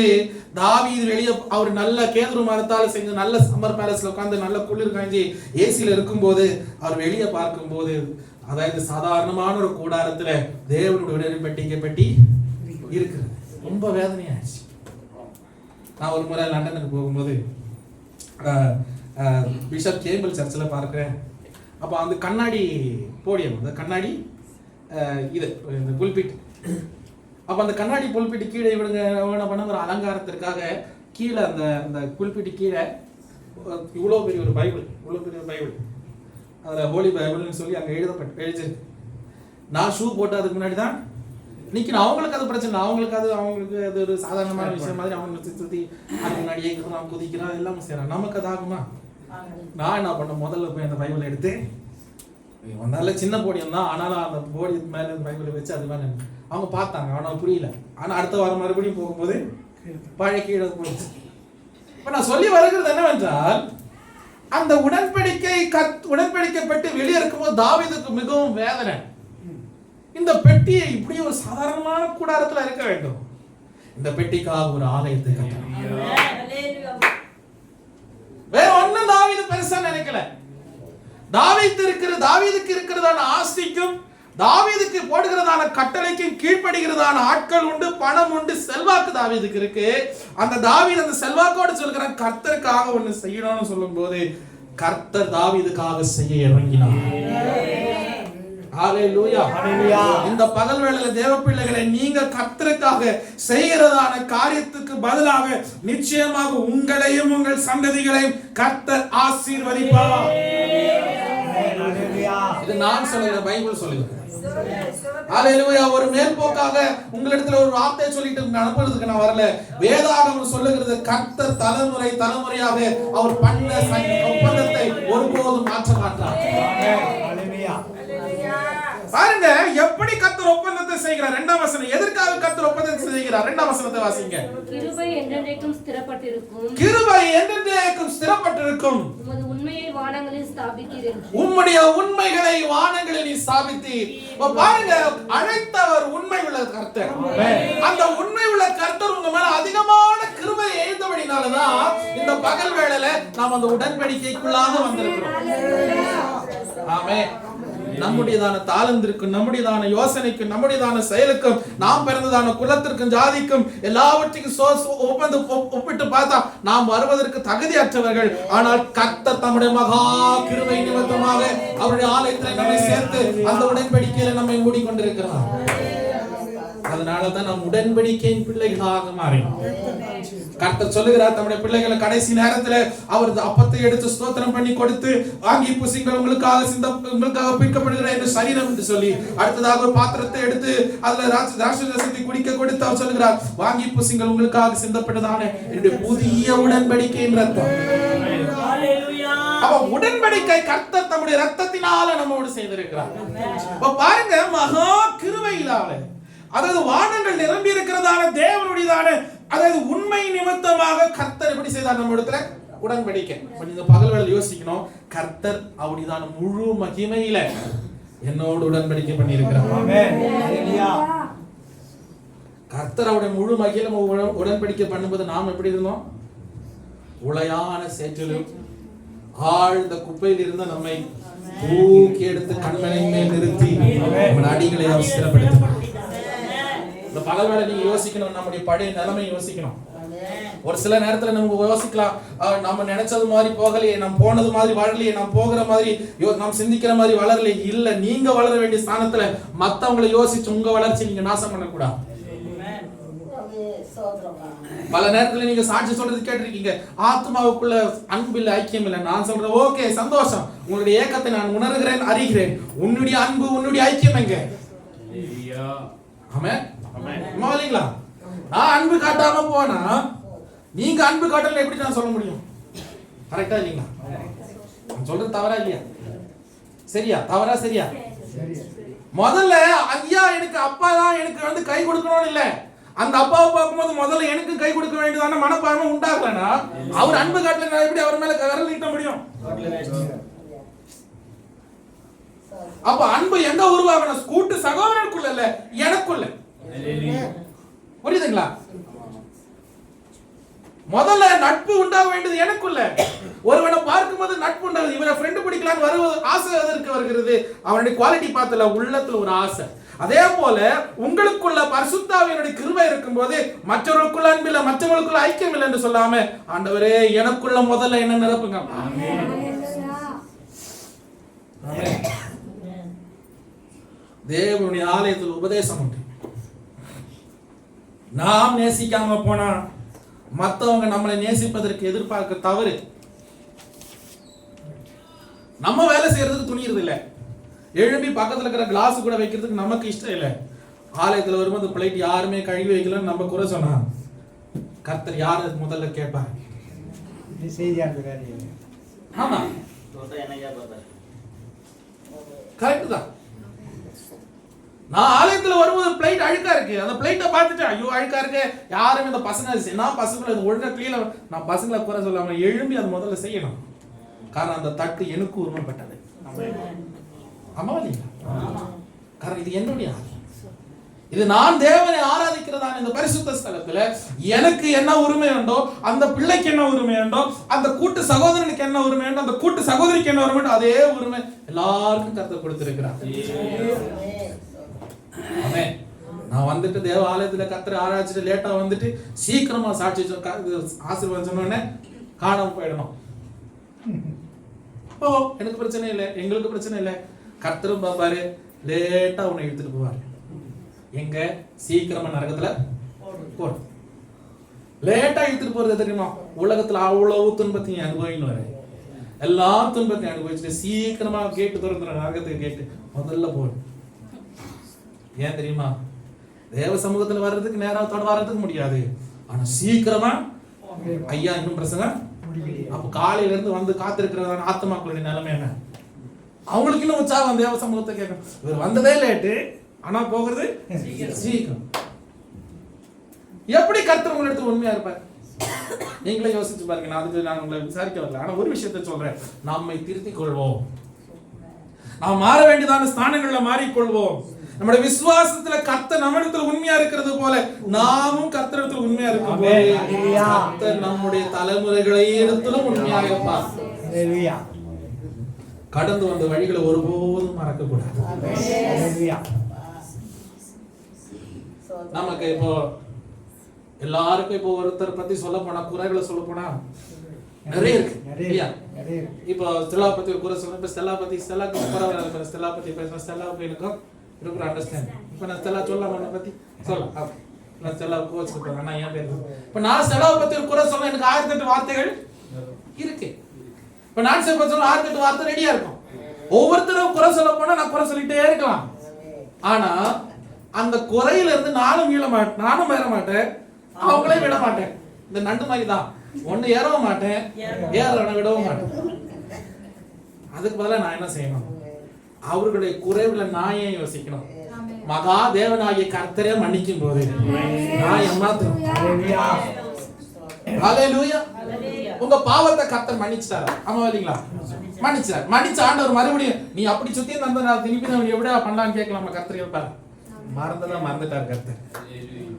தாவீது வெளியே அவர் நல்ல கேதுரு மரத்தால் செஞ்ச நல்ல சம்மர் பேலஸ்ல உட்கார்ந்து நல்ல குளிர் காஞ்சி ஏசியில இருக்கும்போது அவர் வெளியே பார்க்கும்போது, அதாவது சாதாரணமான ஒரு கூடாரத்துல தேவனுடைய உடன்படிக்கை பெட்டி இருக்குது. ரொம்ப வேதனையாயிடுச்சு. நான் ஒரு முறை லண்டனுக்கு போகும்போது பிஷப் கேம்பிள் சர்ச்சில் பார்க்கிறேன். அப்போ அந்த கண்ணாடி போடியம், அந்த கண்ணாடி இது இந்த புல்பிட், அப்போ அந்த கண்ணாடி புல்பிட்டு கீழே இவங்க என்ன பண்ண ஒரு அலங்காரத்திற்காக கீழே அந்த அந்த புல்பிட்டு கீழே இவ்வளோ பெரிய ஒரு பைபிள், அதில் ஹோலி பைபிள்னு சொல்லி அங்கே எழுதிருக்கு. நான் ஷூ போட்டு அதுக்கு முன்னாடி தான் நிற்கணும். அவங்களுக்கு அது பிரச்சனை, அவங்களுக்கு அது ஒரு சாதாரணமான விஷயம் மாதிரி அவங்க சுற்றி அதுக்கு முன்னாடி ஏற்கிறான், குதிக்கிறான், எல்லாமே செய்கிறான். நமக்கு அது ஆகுமா? நான் என்ன பண்ண, முதல்ல போய் அந்த பைபிளை எடுத்து, வந்தால சின்ன போடியம் தான், ஆனாலும் அந்த போடியத்துக்கு மேலே அந்த பைபிளை வச்சு அது மேலே அவங்க பார்த்தாங்க. ஆனால் புரியல. ஆனால் அடுத்த வாரம் மறுபடியும் போகும்போது பழைய கீழே போயிடுச்சு. இப்போ நான் சொல்லி வருகிறது என்னவென்றால், அந்த உடன்படிக்கப்பட்டு வெளியே இருக்கும்போது தாவீதுக்கு மிகவும் வேதனை. இந்த பெட்டியை இப்படி ஒரு சாதாரணமான கூடாரத்தில் இருக்க வேண்டும். இந்த பெட்டிக்காக ஒரு ஆலயத்தை கட்டணும். வேற ஒண்ணும் தாவீது பெருசா நினைக்கல. தாவீதுக்கு இருக்கிறதான ஆஸ்திக்கும் தாவீதுக்கு போடுகிறதான கட்டளைக்கும் கீழ்ப்படுகிறதான ஆட்கள் உண்டு, பணம் உண்டு, செல்வாக்கு தாவீதுக்கு இருக்கு. அந்த தாவீது அந்த செல்வாக்கோடு சொல்கிற கர்த்தருக்காக ஒண்ணு செய்யணும்னு சொல்லும் போது கர்த்தர் தாவீதுக்காக செய்ய இறங்கினார். ஹalleluya. இந்த பகல் வேளையில தேவ பிள்ளைகளை, நீங்க கர்த்தருக்காக செய்கிறதான காரியத்துக்கு பதிலாக நிச்சயமாக உங்களையும் உங்கள் சந்ததிகளையும் கர்த்தர் ஆசீர்வதிப்பார். இது நான் சொல்லுகிற பைபிள் சொல்லுகிறது. ஹalleluya. ஒரு மேல்போக்காக உங்களிடத்துல ஒரு வார்த்தை சொல்லிட்டு அனுப்புறதுக்கு நான் வரல. வேதாகமம் சொல்லுகிறது, கர்த்தர் தலைமுறையாக அவர் பண்ண ஒப்பந்தத்தை ஒருபோதும் மாற்ற மாட்டார். பாருங்க எப்படி கர்த்தர் ஒப்பந்தத்தை செய்கிறார். 2ஆம் வசனம், எதற்காக கர்த்தர் ஒப்பந்தத்தை செய்கிறார்? 2ஆம் வசனத்தை வாசிங்க. கிருபை என்றென்றைக்கும் ஸ்திரப்பட்டிருக்கும். கிருபை என்றென்றைக்கும் ஸ்திரப்பட்டிருக்கும். உமது உண்மையை வானங்களில் ஸ்தாபித்தீர் என்று. உம்முடைய உண்மைகளை வானங்களில் நீ ஸ்தாபித்தீர். பாருங்க, அழைத்தவர் உண்மை உள்ள கர்த்தர். அந்த உண்மை உள்ள கர்த்தர் உங்க மேல அதிகமான கிருபை எழுந்தபடினாலதான் இந்த பகல் வேளையில நாம் அந்த உடன்படிக்கைக்குள்ளாக வந்திருக்கிறோம். ஆமென். நம்முடையதான தாளந்திற்கும், நம்முடையதான யோசனைக்கும், நம்முடையதான செயலுக்கும், நாம் பிறந்ததான குலத்திற்கும், ஜாதிக்கும், எல்லாவற்றுக்கும் ஒப்பிட்டு பார்த்தா நாம் வருவதற்கு தகுதியற்றவர்கள். ஆனால் கர்த்தர் தம்முடைய மகா கிருபை நிமித்தமாக அவருடைய ஆலயத்தில் நம்மை சேர்த்து அந்த உடன்படிக்கையில நம்மை மூடிக்கொண்டிருக்கிறார். அதனாலதான் நாம் உடன்படிக்கையின் பிள்ளைகளாக மாறினோம். கர்த்தர் சொல்லுகிறார், தம்முடைய பிள்ளைகளை கடைசி நேரத்துல அவர் அப்பத்தை எடுத்து ஸ்தோத்திரம் பண்ணி கொடுத்து, வாங்கி புசிங்கள், உங்களுக்காக பிற்கப்படுகிற இந்த சரீரம் என்று சொல்லி, அடுத்ததாக ஒரு பாத்திரத்தை எடுத்து அதுல திராட்சை ரசத்தை குடிக்க கொடுத்து அவர் சொல்லுகிறார், வாங்கி புசிங்கள், உங்களுக்காக சிந்தப்பட்டதான என்னுடைய புதிய உடன்படிக்கையின் ரத்தம். அவ உடன்படிக்கை கர்த்தர் தம்முடைய ரத்தத்தினால நம்மோடு செய்திருக்கிறார். பாருங்க, மகா கிருபையினால, அதாவது வானங்கள் நிரம்பி இருக்கிறதான தேவனுடையதான, அதாவது உண்மை நிமித்தமாக கர்த்தர் எப்படி செய்தார் நம்ம இடத்துல உடன்படிக்கை. இந்த பகல் வேளை யோசிக்கணும், கர்த்தர் அவருடையதான முழு மகிமையில என்னோடு உடன்படிக்கை பண்ணி இருக்கிறார். கர்த்தர் அவருடைய முழு மகிமையில உடன்படிக்கை பண்ணும்போது நாம் எப்படி இருந்தோம்? உளையான சேற்றிலும் ஆழ்ந்த குப்பையில் இருந்த நம்மை தூக்கி எடுத்து கண்மலை மேல் நிறுத்தி நம்ம அடிகளை அவர் ஸ்திரப்படுத்தினார். இந்த பல வேளை நீங்க யோசிக்கணும், நம்முடைய பழைய நிலைமை யோசிக்கணும். ஒரு சில நேரத்துல நம்ம யோசிக்கலாம், நம்ம நினைச்சது மாதிரி போகலையே, நம்ம போனது மாதிரி வாழலையே, நம்ம போகிற மாதிரி நாம் சிந்திக்கிற மாதிரி வளரலையே. இல்ல, நீங்க வளர வேண்டிய ஸ்தானத்துல மத்தவங்களை யோசிச்சு உங்க வளர்ச்சி நீங்க நாசம் பண்ணக்கூடாது. பல நேரத்துல நீங்க சாட்சி சொல்றது கேட்டிருக்கீங்க, ஆத்மாவுக்குள்ள அன்பில் ஐக்கியம் இல்லை. நான் சொல்றேன், ஓகே, சந்தோஷம், உங்களுடைய ஏக்கத்தை நான் உணர்கிறேன், அறிகிறேன். உன்னுடைய அன்பு, உன்னுடைய ஐக்கியம் எங்க? ஆமென். இல்லைங்களா? நான் அன்பு காட்டாம போனா நீங்க அன்பு காட்டல எப்படி நான் சொல்ல முடியும்? கரெக்டா இல்லைங்களா? நான் சொல்றது தவறா இல்லையா? சரியா? தவறா சரியா? முதல்ல ஐயா எனக்கு அப்பா தான் எனக்கு கை கொடுக்கணும்னு இல்ல, அந்த அப்பாவை பார்க்கும்போது முதல்ல எனக்கு கை கொடுக்க வேண்டியதான மனப்பான்மை உண்டாகலன்னா அவர் அன்பு காட்டல, நான் எப்படி அவர் மேல விரல் நீட்ட முடியும்? அப்ப அன்பு எங்க உருவாகணும்? கூட்டு சகோதரனுக்குள்ள இல்ல, எனக்குள்ள. புரியுதுங்களா? முதல்ல நட்பு உண்டாக வேண்டியது எனக்குள்ள. ஒருவனை பார்க்கும்போது நட்பு உண்டாகுது, இவரை ஃப்ரெண்டு பிடிக்கலான்னு வருவது ஆசை எதற்கு வருகிறது? அவனுடைய குவாலிட்டி பார்த்தல, உள்ளத்துல ஒரு ஆசை. அதே போல உங்களுக்குள்ள பரிசுத்த ஆவியினுடைய கிருபை இருக்கும்போது மற்றவர்களுக்குள்ள அன்பில்லை, மற்றவர்களுக்குள்ள ஐக்கியம் இல்லை என்று சொல்லாம, ஆண்டவரே எனக்குள்ள முதல்ல என்ன நிரப்புங்க. தேவனுடைய ஆலயத்தில் உபதேசம் உண்டு. நாம் நேசிக்காம போனா மற்றவங்க நம்மளை நேசிப்பதற்கு எதிர்பார்க்க தவறு. நம்ம வேலை செய்யறதுக்கு துணியறது இல்லை, எழுப்பி பக்கத்துல இருக்கிற கிளாஸ் கூட வைக்கிறதுக்கு நமக்கு இஷ்டம் இல்லை. ஆலயத்தில் வரும்போது பிளேட் யாருமே கழுவி வைக்கலன்னு நம்ம குறை சொன்னா கர்த்தர் யாரு முதல்ல கேட்பாரு? ஆமா, கரெக்ட் தான். நான் ஆலயத்துல வரும்போது பிளேட் அழுக்கா இருக்கு, அந்த பிளேட்டை பார்த்துட்டு ஐயோ அழுக்கா இருக்கு, யாரும் இந்த பசங்க நான் பசங்களை ஒழுங்கா கிளீன, நான் பசங்களை குறை சொல்லாம எழும்பி அது முதல்ல செய்யணும். காரணம் அந்த தட்டு எனக்கு உரிமைப்பட்டது. ஆமா இல்லையா? காரணம் இது என்னுடைய ஆலயம், இது நான் தேவனை ஆராதிக்கிறதான இந்த பரிசுத்த ஸ்தலத்துல எனக்கு என்ன உரிமை உண்டோ, அந்த பிள்ளைக்கு என்ன உரிமை உண்டோ, அந்த கூட்டு சகோதரனுக்கு என்ன உரிமை உண்டோ, அந்த கூட்டு சகோதரிக்கு என்ன உரிமை உண்டோ, அதே உரிமை எல்லாருக்கும் கர்த்தர் கொடுத்திருக்கிறார். ஆமென். நான் வந்துட்டு தேவ ஆலயத்துல கர்த்தரை ஆராய்ச்சிட்டு லேட்டா வந்துட்டு சீக்கிரமா சாட்சி ஆசீர்வாதம் சொன்னோடனே காணாம போயிடணும். ஓ எனக்கு பிரச்சனை இல்லை, எங்களுக்கு பிரச்சனை இல்லை. கர்த்தரும் பாப்பாரு, லேட்டா உன்னை எடுத்துட்டு போவாரு. எங்க சீக்கிரமா நரகத்துல போடு. லேட்டா எடுத்துட்டு போறது தெரியுமா? உலகத்துல அவ்வளவு துன்பத்தையும் அனுபவின்னு எல்லா துன்பத்தையும் அனுபவிச்சுட்டு சீக்கிரமா கேட்டு திறந்துற நரகத்துக்கு கேட்டு முதல்ல போடு. ஏன் தெரியுமா? தேவ சமூகத்துல வர்றதுக்கு நேரத்தோட வர்றதுக்கு முடியாது, ஆனா சீக்கிரமா ஐயா இன்னும் பிரசங்கம். அப்ப காலையில இருந்து வந்து காத்திருக்கிறதான ஆத்மாக்களுடைய நிலைமை என்ன? அவங்களுக்கு இன்னும் உற்சாகம் தேவ சமூகத்தை கேட்கணும். இவர் வந்ததே லேட்டு, ஆனா போகிறது சீக்கிரம். எப்படி கர்த்தர் உங்களிடத்துல உண்மையா இருப்பார்? நீங்களே யோசிச்சு பாருங்க. நான் அதுக்கு நான் உங்களை விசாரிக்க வரல, ஆனா ஒரு விஷயத்தை சொல்றேன், நம்மை திருத்திக் கொள்வோம். நாம் மாற வேண்டியதான ஸ்தானங்கள்ல மாறிக்கொள்வோம். நம்முடைய விசுவாசத்துல கர்த்தர் நம்மிடத்துல உண்மையா இருக்கிறது போல நாமும் கர்த்தரிடத்துல உண்மையா இருக்கும் போது கர்த்தர் நம்முடைய தலைமுறைகளை இடத்திலும் உண்மையாக இருப்பார். கடந்து வந்த வழிகளை ஒருபோதும் மறக்க கூடாது. நமக்கு இப்போ எல்லாருக்கும் இப்போ ஒருத்தர் பத்தி சொல்ல போனா, குறைகளை சொல்ல போனா நிறைய இருக்கு. இப்போ ஸ்டெல்லா பத்தி ஒரு குறை சொல்ல, இப்ப ஸ்டெல்லா பத்தி ஸ்டெல்லாக்கு பரவாயில்ல, ஸ்டெல்லா பத்தி பேசுறேன், ஸ்டெல்லாவுக்கு எனக்கும் இருக்கிற அண்டர்ஸ்டாண்ட். இப்ப நான் ஸ்டெல்லா சொல்லலாம், உன்னை பத்தி சொல்லலாம். நான் ஸ்டெல்லா கோச்சுக்கு ஆனா ஏன் பேர் இப்ப நான் ஸ்டெல்லாவை பத்தி ஒரு குறை சொல்ல எனக்கு 1008 வார்த்தைகள் இருக்கு. இப்ப நான் சொல்ல 1008 வார்த்தை ரெடியா இருக்கும். ஒவ்வொருத்தரும் குறை சொல்ல போனா நான் குறை சொல்லிட்டே இருக்கலாம். ஆனா அந்த குறையில இருந்து நானும் மீள மாட்டேன், நானும் ஏற மாட்டேன், அவங்களே விட மாட்டேன். இந்த நண்டு மாதிரி தான், ஒண்ணு ஏறவும் மாட்டேன், ஏறவனை விடவும் மாட்டேன். அதுக்கு பதிலா நான் என்ன செய்யணும்? அவர்களுடைய குறைவுல நான் ஏன் யோசிக்கணும்? மகா தேவனாகிய கர்த்தரே மன்னிக்கும் போது நான் ஏமாத்துறேன். ஹல்லேலூயா. உங்க பாவத்தை கர்த்தர் மன்னிச்சிட்டாரா? ஆமா இல்லீங்களா? மன்னிச்சார். மன்னிச்ச ஆண்டவர் மறுபடியும் நீ அப்படி சுத்தி அந்த நான் திருப்பி நான் எப்படியா பண்ணலாம்னு கேட்கலாமா? கர்த்தர் கேட்பாரு. மறந்ததான் மறந்துட்டார் கர்த்தர்.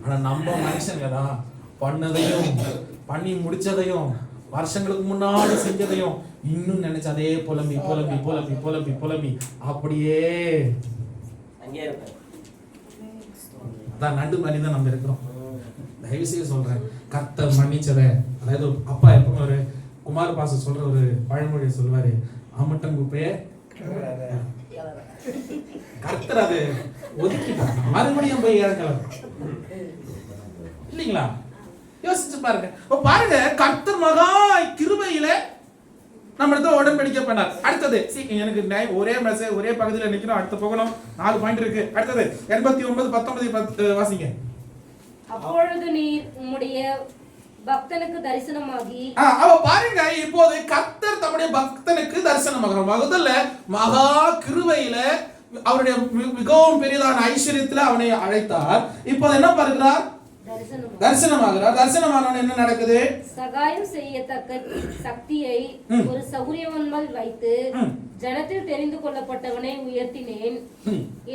ஆனா நம்ம மனுஷங்க தான் பண்ணதையும் பண்ணி முடிச்சதையும் வருஷங்களுக்கு முன்னாடி செஞ்சதையும் இன்னும் நினைச்சு அதே புலம்பி புலம்பி புலம்பி புலம்பி புலம்பி அப்படியே அதான் நண்டு மாதிரி தான் நம்ம இருக்கிறோம். தயவு செய்து சொல்றேன், கர்த்தர் மன்னிச்சதை, அதாவது அப்பா எப்பவுமே ஒரு குமார் பாச சொல்ற ஒரு பழமொழியை சொல்லுவாரு, அம்மட்டம் குப்பையே கர்த்தர் அது ஒதுக்கிட்டார், மறுபடியும் போய் இறங்கலாம் இல்லைங்களா? யோசிச்சு பாருங்க. பாருங்க, கர்த்தர் மகா கிருபையில நம்ம இடத்துல உடன்படிக்கை பண்ணார். அடுத்தது எனக்கு ஒரே மெசேஜ் ஒரே பகுதியில் நிற்கணும், அடுத்து போகணும், 4 பாயிண்ட் இருக்கு. அடுத்தது 89 19 வாசிங்க. அப்பொழுது நீ உம்முடைய பக்தனுக்கு தரிசனமாகி அவ பாருங்க, இப்போது கர்த்தர் தம்முடைய பக்தனுக்கு தரிசனமாக முதல்ல மகா கிருபையில அவருடைய மிகவும் பெரியதான ஐஸ்வர்யத்துல அவனை அழைத்தார். இப்போது என்ன பார்க்கிறார்? தரிசனமாகிறார். தரிசனமானவன் என்ன நடக்குது? சகாயம் செய்யத்தக்க சக்தியை ஒரு சௌரியவன் மேல் வைத்து ஜனத்தில் தெரிந்து கொள்ளப்பட்டவனை உயர்த்தினேன்.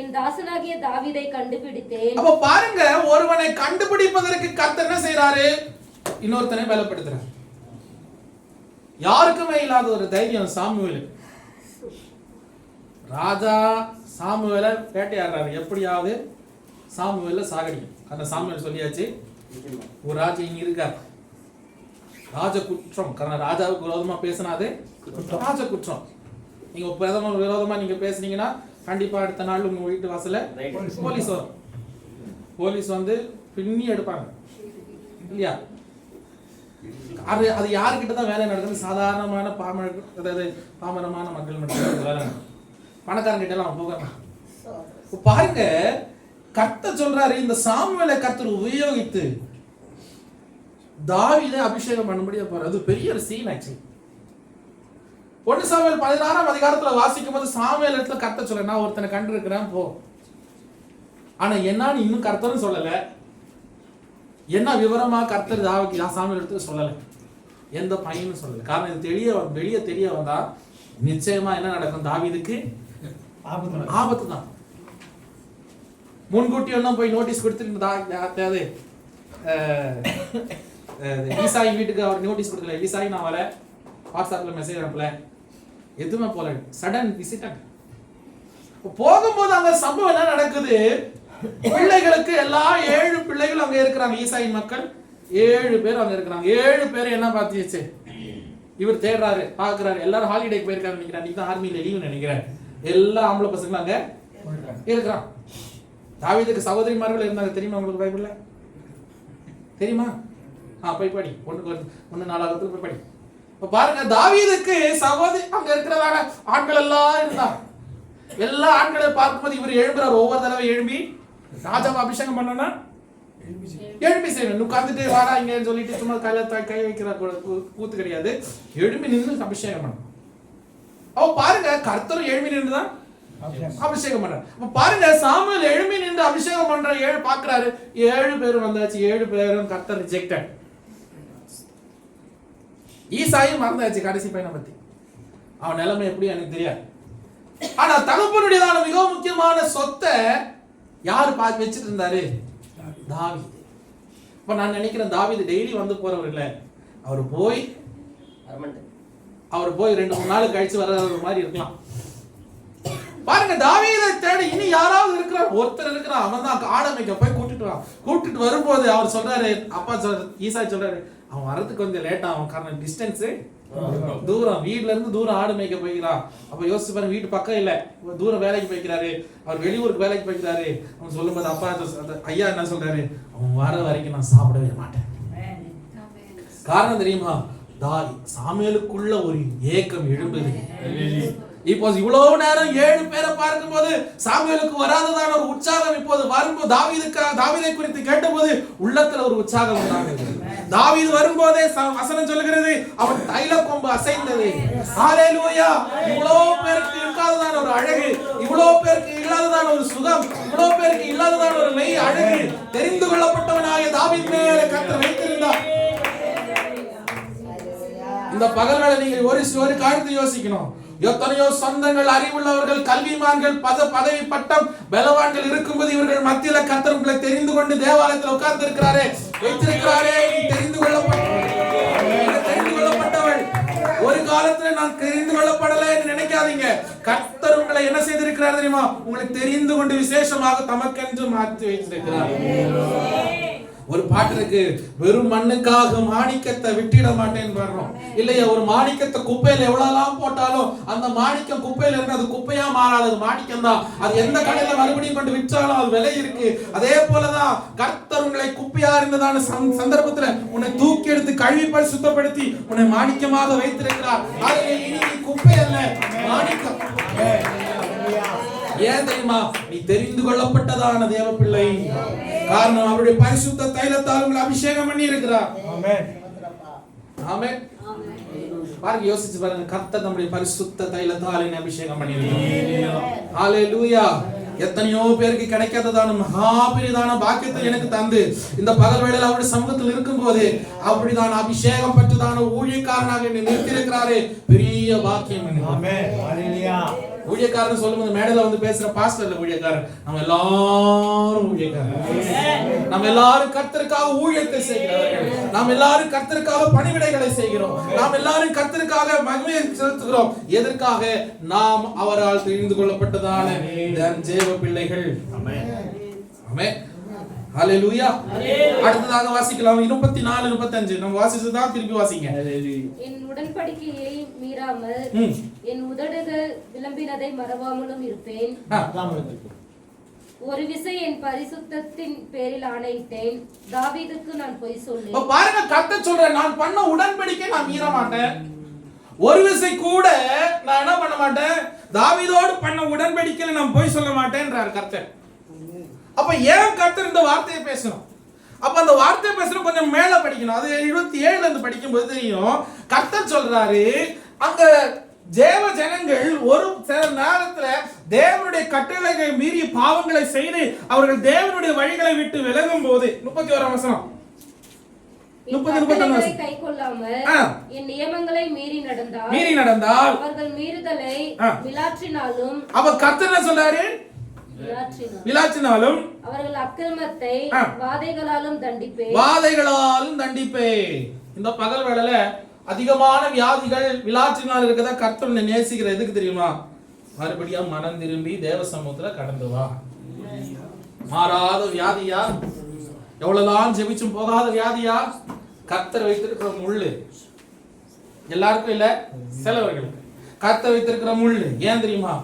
என் தாசனாகிய தாவீதை கண்டுபிடித்தேன். அப்ப பாருங்க, ஒருவனை கண்டுபிடிப்பதற்கு கர்த்தர் என்ன செய்யறாரு? இன்னொருத்தனை பலப்படுத்துறார். யாருக்குமே இல்லாத ஒரு தைரியம் சாமுவேல். ராஜா சாமுவேலை வேட்டையாடுறாரு, எப்படியாவது சாமுவேலை சாகடிக்கும். காரணம் சாமுவேல் சொல்லியாச்சு, ஒரு ராஜா இங்க இருக்கார், ராஜ குற்றம். காரணம் ராஜாவுக்கு விரோதமா பேசினாது ராஜ குற்றம். நீங்க பிரதமர் விரோதமா நீங்க பேசுனீங்கன்னா கண்டிப்பா அடுத்த நாள் உங்க வீட்டு வாசல்ல போலீஸ் வரும். போலீஸ் வந்து பின்னி எடுப்பாங்க இல்லையா? அது யாருக்கிட்ட தான் வேலை நடக்குது? சாதாரணமான பாமரமான மக்கள் மட்டும் வேலை நடக்கும். பணக்காரங்கிட்ட எல்லாம் போக பாருங்க. கர்த்தர் சொல்றாரு, இந்த சாமுவேலை கர்த்தர் உபயோகித்து தாவீதை அபிஷேகம் பண்ணும்படியா போறாரு. அது பெரிய ஒரு சீன் ஆக்சுவலி. 1 சாமுவேல் 16ஆம் அதிகாரத்துல வாசிக்கும் போது சாமுவேல் இடத்துல கர்த்தர் சொல்ல, நான் ஒருத்தனை கண்டு இருக்கிறேன் போ. ஆனா என்னன்னு இன்னும் கர்த்தரும் சொல்லல. என்ன விவரமா கர்த்தர் சாமுவேல் இடத்துல சொல்லல, எந்த பையனும் சொல்லல. காரணம் இது வெளியே தெரிய வந்தா நிச்சயமா என்ன நடக்கும்? தாவீதுக்கு ஆபத்து தான். முன்கூட்டி ஒன்னும் போய் நோட்டீஸ் கொடுத்துட்டு ஈசாய் வீட்டுக்கு அவர் நோட்டீஸ் கொடுக்கல, ஈசாய் நான் வர வாட்ஸ்அப்ல மெசேஜ் அனுப்பல, எதுவுமே போல, சடன் விசிட். போகும்போது அங்க சம்பவம் என்ன நடக்குது? பிள்ளைகளுக்கு எல்லா 7 பிள்ளைகள் அங்க இருக்கிறாங்க. ஈசாயின் மக்கள் 7 பேர் அங்க இருக்கிறாங்க. 7 பேர் என்ன பார்த்துச்சு? இவர் தேடுறாரு, பாக்குறாரு. எல்லாரும் ஹாலிடேக்கு போயிருக்காங்க நினைக்கிறேன். அன்னைக்கு தான் ஆர்மியில லீவு நினைக்கிறேன். எல்லா ஆம்பளை பசங்களும் அங்க இருக்கிறான். தாவீதுக்கு சகோதரிமார்கள் இருந்தாங்க, தெரியுமா உங்களுக்கு? பைபிள்ல தெரியுமா? போய் படி. 1:4 போய் படி. இப்ப பாருங்க, தாவீதுக்கு சகோதரி அங்க இருக்கிறதான ஆண்கள் எல்லாம் இருந்தாங்க. எல்லா ஆண்களை பார்க்கும்போது இவர் எழும்புறார். ஒவ்வொரு தடவை எழும்பி ராஜாவை அபிஷேகம் பண்ணனா எழும்பி செய்யணும். உட்கார்ந்துட்டு வாடா இங்கன்னு சொல்லிட்டு சும்மா கை வைக்கிற கூத்து கிடையாது. எழும்பி நின்று அபிஷேகம் பண்ணணும். அவ பாருங்க, கர்த்தர் எழும்பி நின்றுதான் அபிஷேகம் பண்றாரு. அப்ப பாருங்க, சாமுவேல் எழும்பி நின்று அபிஷேகம் பண்ற 7 பாக்குறாரு. 7 பேரும் வந்தாச்சு. 7 பேரும் கர்த்தர் ரிஜெக்டட். ஈசாயும் மறந்தாச்சு கடைசி பையனை பத்தி. அவன் நிலைமை எப்படி எனக்கு தெரியாது. ஆனா தகப்பனுடையதான மிக முக்கியமான சொத்தை யாரு வச்சிட்டு இருந்தாரு? தாவீது. இப்ப நான் நினைக்கிறேன், தாவீது டெய்லி வந்து போறவர் இல்ல. அவர் போய் 2-3 நாள் கழிச்சு வர மாதிரி இருக்கலாம். பாருங்க, தாவீதை தேடி இனி யாராவது இருக்கிறார்? ஒருத்தர் இருக்கிறான். அவன் தான் ஆடமைக்க போய் கூட்டிட்டு வரும்போது அவர் சொல்றாரு, அப்பா ஈசாய் சொல்றாரு, அவன் வரதுக்கு கொஞ்சம் லேட் ஆகும். காரணம் டிஸ்டன்ஸ் தூரம், வீட்ல இருந்து தூரம் ஆடு மேய்க்க போய்க்கிறான். அப்ப யோசிச்சு பாருங்க, வீட்டு பக்கம் இல்ல, தூரம் வேலைக்கு போய்க்கிறாரு. அவர் வெளியூருக்கு வேலைக்கு போய்க்கிறாரு. அவன் சொல்லும்போது அப்பா ஐயா என்ன சொல்றாரு? அவன் வர வரைக்கும் நான் சாப்பிடவே மாட்டேன். காரணம் தெரியுமா? சாமுவேலுக்குள்ள ஒரு ஏக்கம் எழும்புது. இப்போ இவ்வளவு நேரம் 7 பேரை பார்க்கும் போது சாமுவேலுக்கு வராததான ஒரு உற்சாகம் இப்போது வரும்போது தாவீதை குறித்து கேட்டபோது உள்ளத்துல ஒரு உற்சாகம் உண்டானது. தாவீது வரும்போதே வசனம் சொல்லுகிறது, அவன் தைல கொம்பு அசைந்தது. ஹல்லேலூயா! இவ்வளவு பேருக்கு இல்லாததான ஒரு அழகு, இவ்வளவு பேருக்கு இல்லாததான ஒரு சுகம், இவ்வளவு பேருக்கு இல்லாததான ஒரு மெய் அழகு தெரிந்து கொள்ளப்பட்டவனாகிய தாவீது மேலே கர்த்தர் வைத்திருந்தார். இந்த பகல்களை நீங்கள் ஒரு காரியத்தை யோசிக்கணும். எத்தனையோ சொந்தங்கள், அறிவுள்ளவர்கள், கல்விமான்கள், பதவி பட்டம், பலவான்கள் இருக்கும்போது இவர்கள் மத்தியில கர்த்தர் உங்களை தெரிந்து கொண்டு தேவாலயத்தில் உட்கார்ந்து இருக்கிறாரே, வைத்திருக்கிறாரே. தெரிந்து கொள்ளப்பட்டவள். ஒரு காலத்துல நான் தெரிந்து கொள்ளப்படலை என்று நினைக்காதீங்க. கர்த்தர் உங்களை என்ன செய்திருக்கிறார் தெரியுமா? உங்களை தெரிந்து கொண்டு விசேஷமாக தமக்கென்று மாற்றி வைத்திருக்கிறார். ஒரு பாட்டு இருக்கு, வெறும் மண்ணுக்காக மாணிக்கத்தை விட்டிட மாட்டேன்னு பாடுறோம் இல்லையா? ஒரு மாணிக்கத்தை குப்பையில எவ்வளவுலாம் போட்டாலும் அந்த மாணிக்கம் குப்பையில இருக்கு, அது குப்பையா மாறாது, அது மாணிக்கம் தான். அது எந்த கடையில மறுபடியும் கொண்டு விற்றாலும் அது விலை இருக்கு. அதே போலதான் கர்த்தர் உங்களை குப்பையா இருந்ததான சந்தர்ப்பத்துல உன்னை தூக்கி எடுத்து கழுவி சுத்தப்படுத்தி உன்னை மாணிக்கமாக வைத்திருக்கிறார். இனி குப்பை அல்ல, மாணிக்கம். ஏன் தெரியுமா? நீ தெரிந்து கொள்ளப்பட்டதான தேவ பிள்ளை. காரணம் அவருடைய பரிசுத்த தைலத்தால் உங்களை அபிஷேகம் பண்ணி இருக்கிறார். ஆமென், ஆமென். பாருங்க, யோசிச்சு பாருங்க, கர்த்தர் நம்முடைய பரிசுத்த தைலத்தால் என்னை அபிஷேகம் பண்ணி இருக்கிறார். ஹல்லேலூயா! எத்தனையோ பேருக்கு கிடைக்காததான மகாபெரிதான பாக்கியத்தை எனக்கு தந்து இந்த பகல் வேளையில் அவருடைய சமூகத்தில் இருக்கும் போது அப்படிதான் அபிஷேகம் பெற்றதான ஊழியக்காரனாக என்னை நிறுத்தியிருக்கிறாரே, பெரிய பாக்கியம். ஊழியக்காரன் சொல்லும்போது மேடையில வந்து பேசுற பாஸ்டர் இல்ல ஊழியக்காரன், நம்ம எல்லாரும் ஊழியக்காரன். நம்ம எல்லாரும் கர்த்தருக்காக ஊழியத்தை செய்கிறவர்கள். நாம் எல்லாரும் கர்த்தருக்காக பணிவிடைகளை செய்கிறோம். நாம் எல்லாரும் கர்த்தருக்காக மகிமையை செலுத்துகிறோம். எதற்காக? நாம் அவரால் தெரிந்து கொள்ளப்பட்டதான தேவ பிள்ளைகள். ஆமென். ஹalleluya. அடுத்ததாக வாசிக்கலாம் 34 35. நம்ம வாசிச்சதா திருப்பி வாசிங்க. என் உடன்படிக்கையை மீறாமல் என் உதடுகள் விளம்பினதை மறவாமலும் இருப்பேன். ஒரு விசை என் பரிசுத்தத்தின் பேரில் ஆணையிட்டேன், தாவீதுக்கு நான் பொய் சொன்னேன். பாருங்க, கர்த்தர் சொல்ற, நான் பண்ண உடன்படிக்கை நான் மீற மாட்டேன். ஒரு விசை கூட நான் என்ன பண்ண மாட்டேன், தாவீதோடு பண்ண உடன்படிக்கையில நான் பொய் சொல்ல மாட்டேன்றார் கர்த்தர். அப்ப ஏன் கர்த்தர் இந்த வார்த்தையை பேசணும்? அப்ப அந்த வார்த்தையை பேசணும் கொஞ்சம் மேல படிக்கணும். அது 27 இருந்து படிக்கும்போது தெரியும். கர்த்தர் சொல்றாரு, அங்க தேவ ஜனங்கள் ஒரு சில நேரத்துல தேவனுடைய கட்டளைகளை மீறி பாவங்களை செய்து அவர்கள் தேவனுடைய வழிகளை விட்டு விலகும் போது 31 வசனம் 30 கைக்கொள்ளாமல் என் நியமங்களை மீறி நடந்தால் அவர்கள் மீறுதலை விலாற்றினாலும், அவ கர்த்தர் என்ன சொல்றாரு, விலாற்றினாலும் அவர்கள் அக்கிரமத்தை வாதைகளாலும் தண்டிப்பே. இந்த பகல் வேளையில அதிகமான வியாதிகள் விலாற்றினால் இருக்கதா கர்த்தர் நேசிக்கிற எதுக்கு தெரியுமா? மறுபடியும் மனம் திரும்பி தேவ சமூகத்துல கடந்து வா. மாறாத வியாதியா, எவ்வளவுதான் ஜெபிச்சும் போகாத வியாதியா, கர்த்தர் வைத்திருக்கிற முள்ளு. எல்லாருக்கும் இல்ல, சிலவர்களுக்கு கர்த்தர் வைத்திருக்கிற முள்ளு. ஏன் தெரியுமா?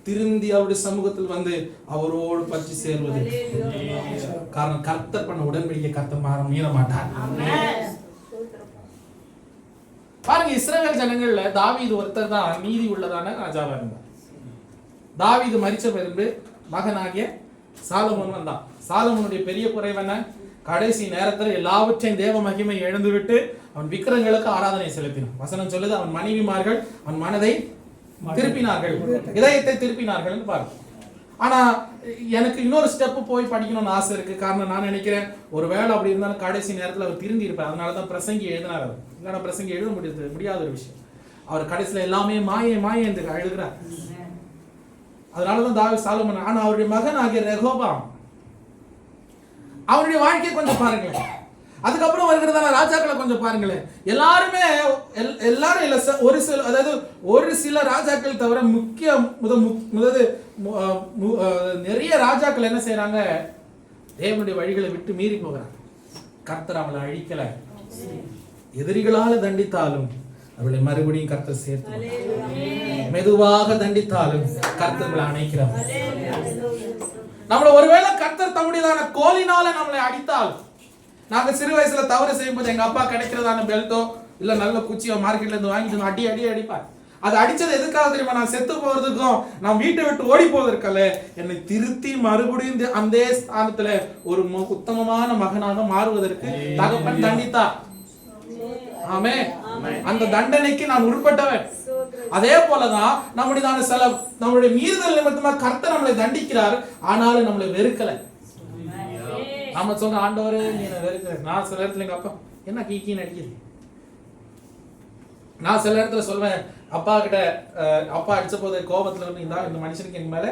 திருந்தி அவருடைய சமூகத்தில் வந்து அவரோடு பற்றி சேர்வது. காரணம், கர்த்தர் பண்ண உடன்படிக்கை கர்த்தர் மீற மாட்டார். பாருங்க, இஸ்ரவேல் ஜனங்கள்ல தாவீது ஒருத்தர் தான் நீதி உள்ளதான ராஜாவா இருந்தார். தாவீது மரிச்ச பிறகு மகனாகிய சாலமோன் வந்தான். சாலமோனுடைய பெரிய குறைவன, கடைசி நேரத்தில் எல்லாவற்றையும் தேவ மகிமை இழந்து விட்டு அவன் விக்கிரங்களுக்கு ஆராதனை செலுத்தினான். வசனம் சொல்லுது, அவன் மனைவிமார்கள் அவன் மனதை திருப்பினார்கள், இதயத்தை திருப்பினார்கள் பாருங்க. ஆனா எனக்கு இன்னொரு ஸ்டெப் போய் படிக்கணும்னு ஆசை இருக்கு. காரணம், நான் நினைக்கிறேன் ஒருவேளை அப்படி இருந்தாலும் கடைசி நேரத்தில் அவர் திருந்தி இருப்பார். அதனாலதான் பிரசங்கி எழுதினார். அவர் இல்லைன்னா பிரசங்கி எழுத முடியாத ஒரு விஷயம். அவர் கடைசியில எல்லாமே மாயே என்று எழுதுகிறார். அதனாலதான் தாவீது சாலமோன். ஆனா அவருடைய மகன் ஆகிய ரெகோபாம், அவருடைய வாழ்க்கையை கொஞ்சம் பாருங்களேன். அதுக்கப்புறம் வருகிறதான ராஜாக்களை கொஞ்சம் பாருங்களேன். எல்லாரும் இல்ல, ஒரு சில, அதாவது ஒரு சில ராஜாக்கள் தவிர நிறைய ராஜாக்கள் என்ன செய்யறாங்க, தேவனுடைய வழிகளை விட்டு மீறி போகிறாங்க. கர்த்தர் அவளை அழிக்கல, எதிரிகளால தண்டித்தாலும் அவளை மறுபடியும் கர்த்தர் சேர்த்து, மெதுவாக தண்டித்தாலும் கர்த்தர்களை அணைக்கிறார். நம்மளை ஒருவேளை கர்த்தர் தம்முடையதான கோலினால நம்மளை அடித்தால், நாங்க சிறு வயசுல தவறு செய்யும்போது எங்க அப்பா கிடைக்கிறதான பெல்ட்டோ இல்ல நல்ல குச்சியோ மார்க்கெட்ல இருந்து வாங்கிட்டு அடி அடிப்பார். அது அடிச்சது எதுக்காக தெரியுமா? நான் செத்து போறதுக்கும் நான் வீட்டை விட்டு ஓடி போவதற்கல்ல, என்னை திருத்தி மறுபடியும் அந்த ஸ்தானத்துல ஒரு உத்தமமான மகனாக மாறுவதற்கு தகப்பன் தண்டித்தார். ஆமே, அந்த தண்டனைக்கு நான் உட்பட்டவன். அதே போலதான் நம்முடைய மீறுதல் நிமித்தமா கர்த்தர் நம்மளை தண்டிக்கிறார். ஆனாலும் நம்மளை வெறுக்கல. நாம சொல்ற, ஆண்டவரே நீ என்ன வெறுக்கிற. நான் சில இடத்துல எங்க அப்பா என்ன கீக்கின்னு அடிக்குது. நான் சில இடத்துல சொல்வேன், அப்பா கிட்ட அப்பா அடிச்ச போது கோபத்துல இருந்து இந்த மனுஷனுக்கு எங்க மேல